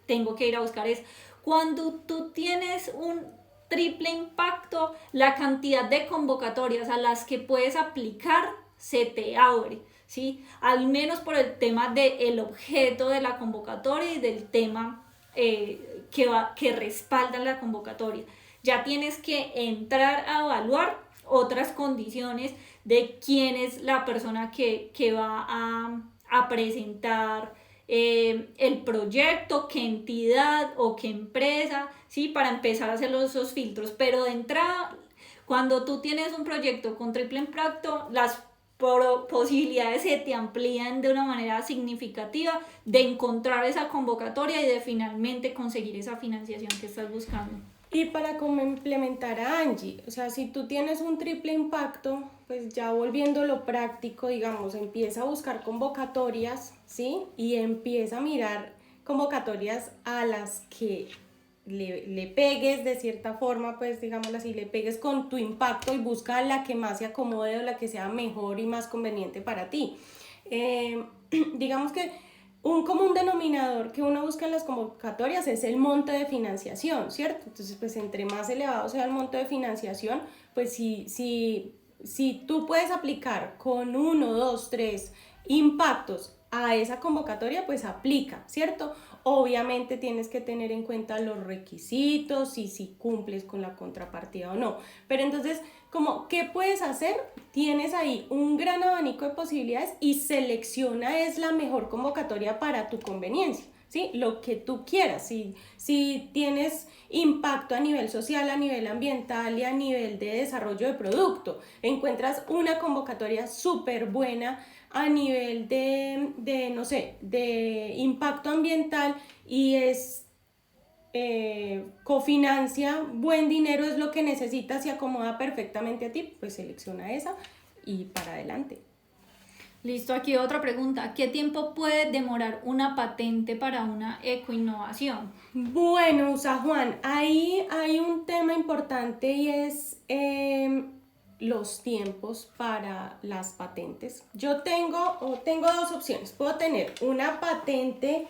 tengo que ir a buscar eso. Cuando tú tienes un triple impacto, la cantidad de convocatorias a las que puedes aplicar se te abre, ¿sí? Al menos por el tema del objeto de la convocatoria y del tema que respalda la convocatoria. Ya tienes que entrar a evaluar otras condiciones de quién es la persona que va a presentar el proyecto, qué entidad o qué empresa, ¿sí? Para empezar a hacer esos filtros. Pero de entrada, cuando tú tienes un proyecto con triple impacto, las posibilidades se te amplían de una manera significativa de encontrar esa convocatoria y de finalmente conseguir esa financiación que estás buscando. Y para complementar a Angie, o sea, si tú tienes un triple impacto, pues ya volviéndolo práctico, digamos, empieza a buscar convocatorias, ¿sí? Y empieza a mirar convocatorias a las que le pegues de cierta forma, pues digámoslo así, le pegues con tu impacto y busca la que más se acomode o la que sea mejor y más conveniente para ti. Digamos que un común denominador que uno busca en las convocatorias es el monto de financiación, ¿cierto? Entonces, pues entre más elevado sea el monto de financiación, pues si tú puedes aplicar con 1, 2, 3 impactos a esa convocatoria, pues aplica, ¿cierto? Obviamente tienes que tener en cuenta los requisitos y si cumples con la contrapartida o no. Pero entonces, ¿qué puedes hacer? Tienes ahí un gran abanico de posibilidades y selecciona es la mejor convocatoria para tu conveniencia, ¿sí? Lo que tú quieras. Si tienes impacto a nivel social, a nivel ambiental y a nivel de desarrollo de producto, encuentras una convocatoria súper buena a nivel no sé, de impacto ambiental y cofinancia, buen dinero es lo que necesitas y acomoda perfectamente a ti, pues selecciona esa y para adelante. Listo, aquí otra pregunta. ¿Qué tiempo puede demorar una patente para una ecoinnovación? Bueno, Usa Juan, ahí hay un tema importante y es los tiempos para las patentes. Yo tengo dos opciones. Puedo tener una patente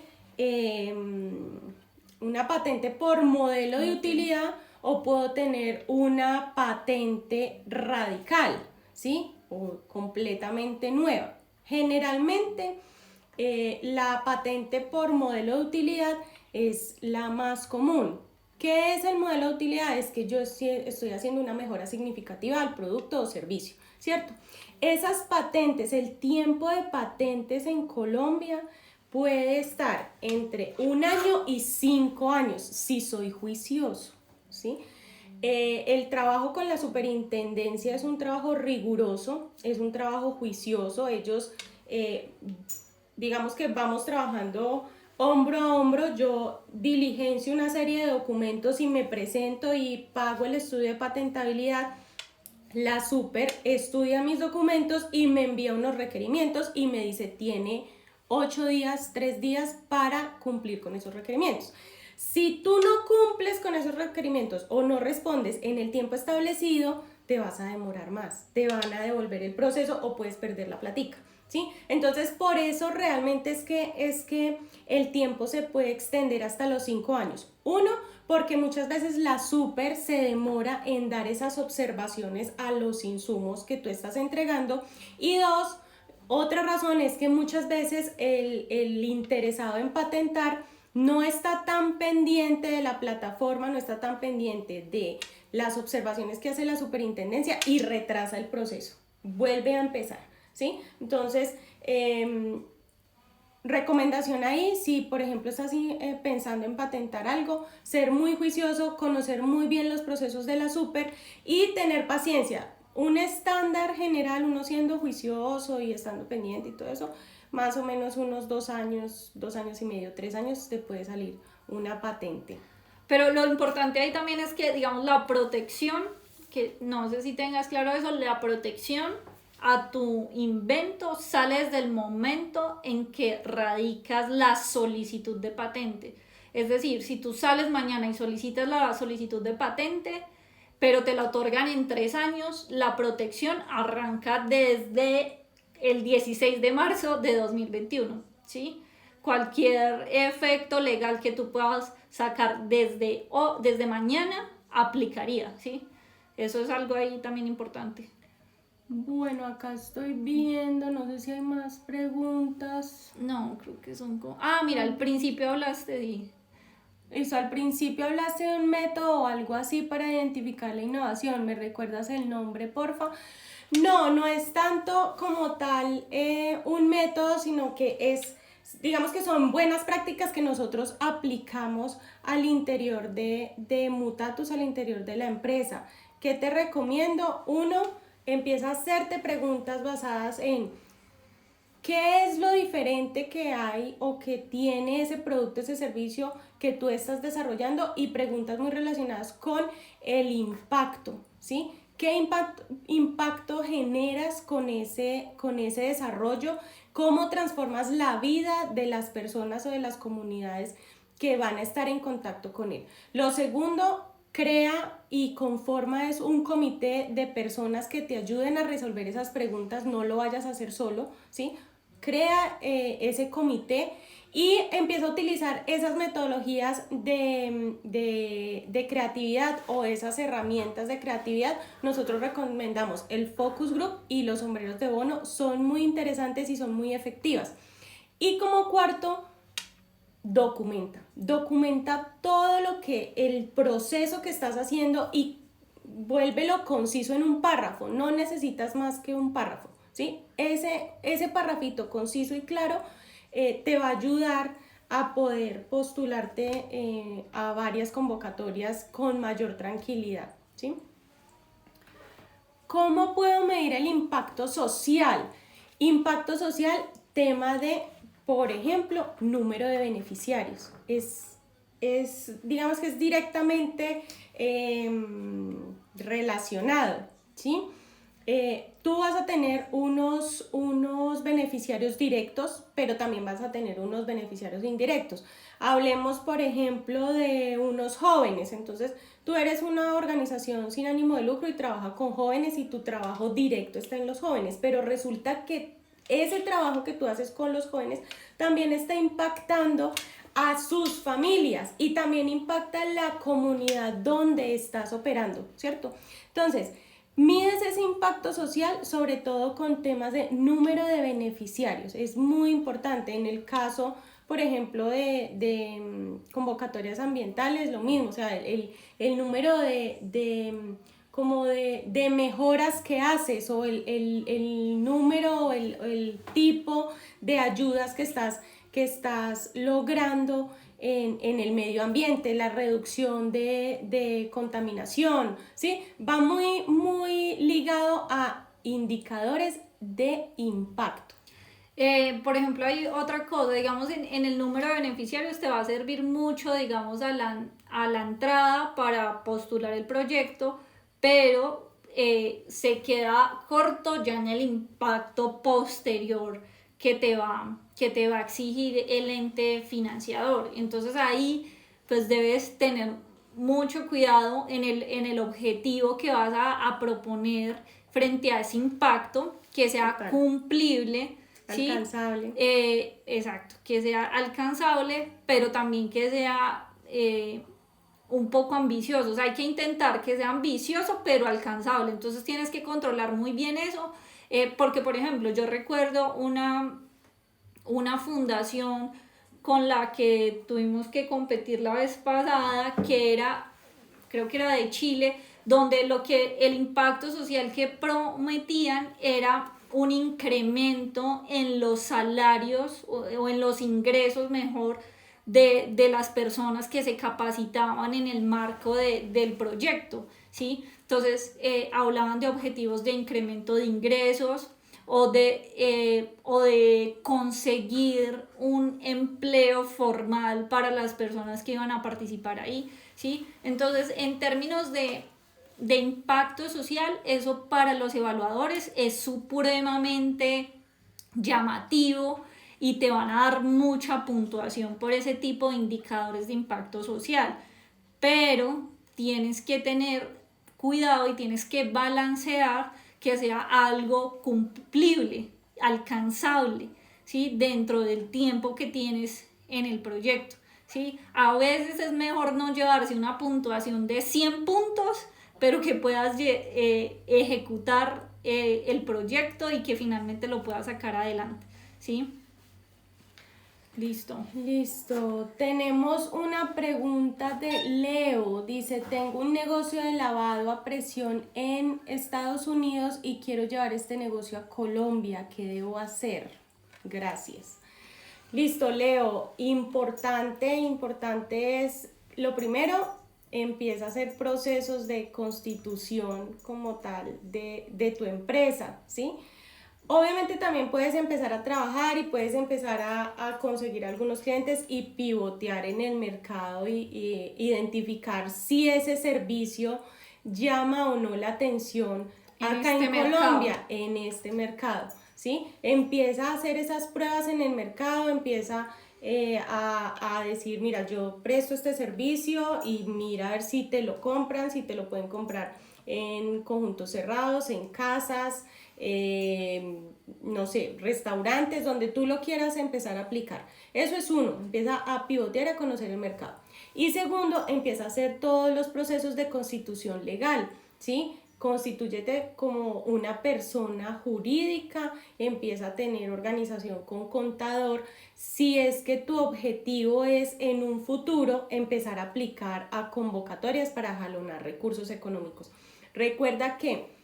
por modelo de utilidad, o puedo tener una patente radical, ¿sí? O completamente nueva. Generalmente, la patente por modelo de utilidad es la más común. ¿Qué es el modelo de utilidad? Es que yo estoy haciendo una mejora significativa al producto o servicio, ¿cierto? Esas patentes, el tiempo de patentes en Colombia puede estar entre 1 año y 5 años, si soy juicioso, ¿sí? El trabajo con la superintendencia es un trabajo riguroso, es un trabajo juicioso. Ellos, digamos que vamos trabajando hombro a hombro. Yo diligencio una serie de documentos y me presento y pago el estudio de patentabilidad. La super estudia mis documentos y me envía unos requerimientos y me dice: tiene 8 días, 3 días para cumplir con esos requerimientos. Si tú no cumples con esos requerimientos o no respondes en el tiempo establecido, te vas a demorar más, te van a devolver el proceso o puedes perder la platica, ¿sí? Entonces, por eso realmente es que el tiempo se puede extender hasta los 5 años. Uno, porque muchas veces la super se demora en dar esas observaciones a los insumos que tú estás entregando. Y dos, otra razón es que muchas veces el interesado en patentar no está tan pendiente de la plataforma, no está tan pendiente de las observaciones que hace la superintendencia y retrasa el proceso, vuelve a empezar, ¿sí? Entonces, recomendación ahí, si por ejemplo estás pensando en patentar algo, ser muy juicioso, conocer muy bien los procesos de la super y tener paciencia. Un estándar general, uno siendo juicioso y estando pendiente y todo eso, más o menos unos 2 años, 2 años y medio, 3 años te puede salir una patente. Pero lo importante ahí también es que, digamos, la protección, que no sé si tengas claro eso, la protección a tu invento sale desde el momento en que radicas la solicitud de patente. Es decir, si tú sales mañana y solicitas la solicitud de patente, pero te la otorgan en 3 años, la protección arranca desde el 16 de marzo de 2021, ¿sí? Cualquier efecto legal que tú puedas sacar desde mañana aplicaría, ¿sí? Eso es algo ahí también importante. Bueno, acá estoy viendo, no sé si hay más preguntas. No, creo que son como... Ah, mira, al principio hablaste de... Eso, al principio hablaste de un método o algo así para identificar la innovación. ¿Me recuerdas el nombre, porfa? No es tanto como tal un método, sino que digamos que son buenas prácticas que nosotros aplicamos al interior de Mutatus, al interior de la empresa. ¿Qué te recomiendo? Uno, empieza a hacerte preguntas basadas en ¿qué es lo diferente que hay o que tiene ese producto, ese servicio que tú estás desarrollando? Y preguntas muy relacionadas con el impacto, ¿sí? ¿Qué impacto generas con ese desarrollo? ¿Cómo transformas la vida de las personas o de las comunidades que van a estar en contacto con él? Lo segundo, crea y conforma un comité de personas que te ayuden a resolver esas preguntas. No lo vayas a hacer solo, ¿sí? Crea ese comité y empieza a utilizar esas metodologías de creatividad o esas herramientas de creatividad. Nosotros recomendamos el Focus Group y los sombreros de bono, son muy interesantes y son muy efectivas. Y como cuarto, documenta todo lo que el proceso que estás haciendo y vuélvelo conciso en un párrafo. No necesitas más que un párrafo, ¿sí? Ese párrafito conciso y claro te va a ayudar a poder postularte a varias convocatorias con mayor tranquilidad, ¿sí? ¿Cómo puedo medir el impacto social? Impacto social, tema de, por ejemplo, número de beneficiarios. Digamos que es directamente relacionado, ¿sí? tú vas a tener unos beneficiarios directos, pero también vas a tener unos beneficiarios indirectos. Hablemos, por ejemplo, de unos jóvenes. Entonces, tú eres una organización sin ánimo de lucro y trabajas con jóvenes y tu trabajo directo está en los jóvenes, pero resulta que ese trabajo que tú haces con los jóvenes también está impactando a sus familias y también impacta la comunidad donde estás operando, ¿cierto? Entonces, mides ese impacto social sobre todo con temas de número de beneficiarios. Es muy importante. En el caso, por ejemplo, de convocatorias ambientales, lo mismo, o sea, el número de mejoras que haces o el número o el tipo de ayudas que estás logrando en el medio ambiente, la reducción de contaminación, ¿sí? Va muy ligado a indicadores de impacto. Por ejemplo, hay otra cosa, digamos, en el número de beneficiarios te va a servir mucho, digamos, a la entrada para postular el proyecto, pero se queda corto ya en el impacto posterior que te va a exigir el ente financiador. Entonces ahí pues debes tener mucho cuidado en el objetivo que vas a proponer frente a ese impacto, que sea Total. Cumplible, ¿sí? Alcanzable. Exacto, que sea alcanzable, pero también que sea un poco ambicioso. O sea, hay que intentar que sea ambicioso, pero alcanzable. Entonces tienes que controlar muy bien eso, porque, por ejemplo, yo recuerdo una fundación con la que tuvimos que competir la vez pasada, que era, creo que era de Chile, donde el impacto social que prometían era un incremento en los salarios o en los ingresos mejor de las personas que se capacitaban en el marco del proyecto, ¿sí? Entonces hablaban de objetivos de incremento de ingresos o de conseguir un empleo formal para las personas que iban a participar ahí, ¿sí? Entonces, en términos de impacto social, eso para los evaluadores es supremamente llamativo y te van a dar mucha puntuación por ese tipo de indicadores de impacto social, pero tienes que tener cuidado y tienes que balancear que sea algo cumplible, alcanzable, ¿sí? Dentro del tiempo que tienes en el proyecto, ¿sí? A veces es mejor no llevarse una puntuación de 100 puntos, pero que puedas ejecutar el proyecto y que finalmente lo puedas sacar adelante, ¿sí? Listo. Listo. Tenemos una pregunta de Leo. Dice, tengo un negocio de lavado a presión en Estados Unidos y quiero llevar este negocio a Colombia. ¿Qué debo hacer? Gracias. Listo, Leo. Importante es, lo primero, empieza a hacer procesos de constitución como tal de tu empresa, ¿sí? Obviamente también puedes empezar a trabajar y puedes empezar a conseguir algunos clientes y pivotear en el mercado y identificar si ese servicio llama o no la atención acá en Colombia, en este mercado, ¿sí? Empieza a hacer esas pruebas en el mercado, empieza a decir, mira, yo presto este servicio y mira a ver si te lo compran, si te lo pueden comprar en conjuntos cerrados, en casas, no sé, restaurantes, donde tú lo quieras empezar a aplicar. Eso es uno, empieza a pivotear, a conocer el mercado. Y segundo, empieza a hacer todos los procesos de constitución legal, ¿sí? Constitúyete como una persona jurídica, empieza a tener organización con contador, si es que tu objetivo es en un futuro empezar a aplicar a convocatorias para jalonar recursos económicos. Recuerda que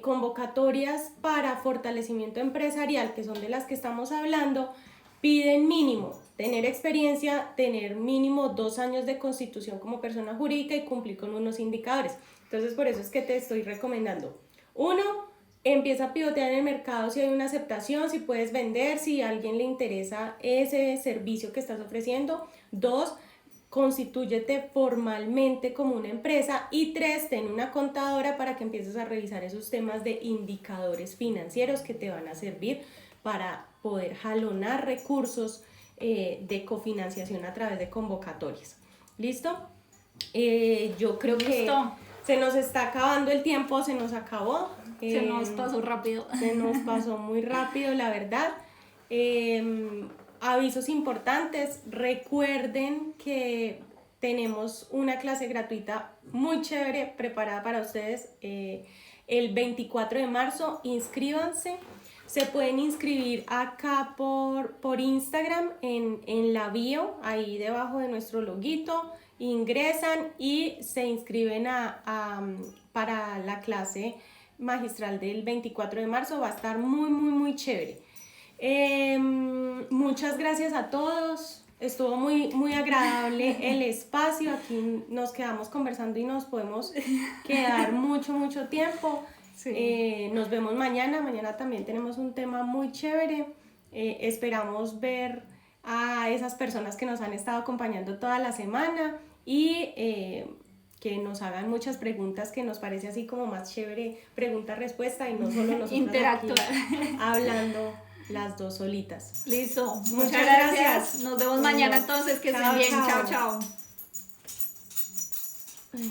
convocatorias para fortalecimiento empresarial, que son de las que estamos hablando, piden mínimo tener experiencia, tener mínimo 2 años de constitución como persona jurídica y cumplir con unos indicadores. Entonces, por eso es que te estoy recomendando. 1, empieza a pivotear en el mercado si hay una aceptación, si puedes vender, si a alguien le interesa ese servicio que estás ofreciendo. 2, constitúyete formalmente como una empresa. Y 3, ten una contadora para que empieces a revisar esos temas de indicadores financieros que te van a servir para poder jalonar recursos de cofinanciación a través de convocatorias. ¿Listo? Yo creo que se nos está acabando el tiempo, se nos acabó. Se nos pasó rápido. Se nos pasó muy rápido, la verdad. Avisos importantes, recuerden que tenemos una clase gratuita muy chévere preparada para ustedes el 24 de marzo, inscríbanse, se pueden inscribir acá por Instagram en la bio, ahí debajo de nuestro loguito, ingresan y se inscriben para la clase magistral del 24 de marzo, va a estar muy chévere. Muchas gracias a todos, estuvo muy agradable el espacio, aquí nos quedamos conversando y nos podemos quedar mucho tiempo. Sí. Nos vemos mañana también tenemos un tema muy chévere, esperamos ver a esas personas que nos han estado acompañando toda la semana y que nos hagan muchas preguntas, que nos parece así como más chévere pregunta-respuesta y no solo nosotros interactuar aquí hablando las dos solitas. Listo, muchas gracias. Nos vemos mañana entonces, que estén bien. Chao.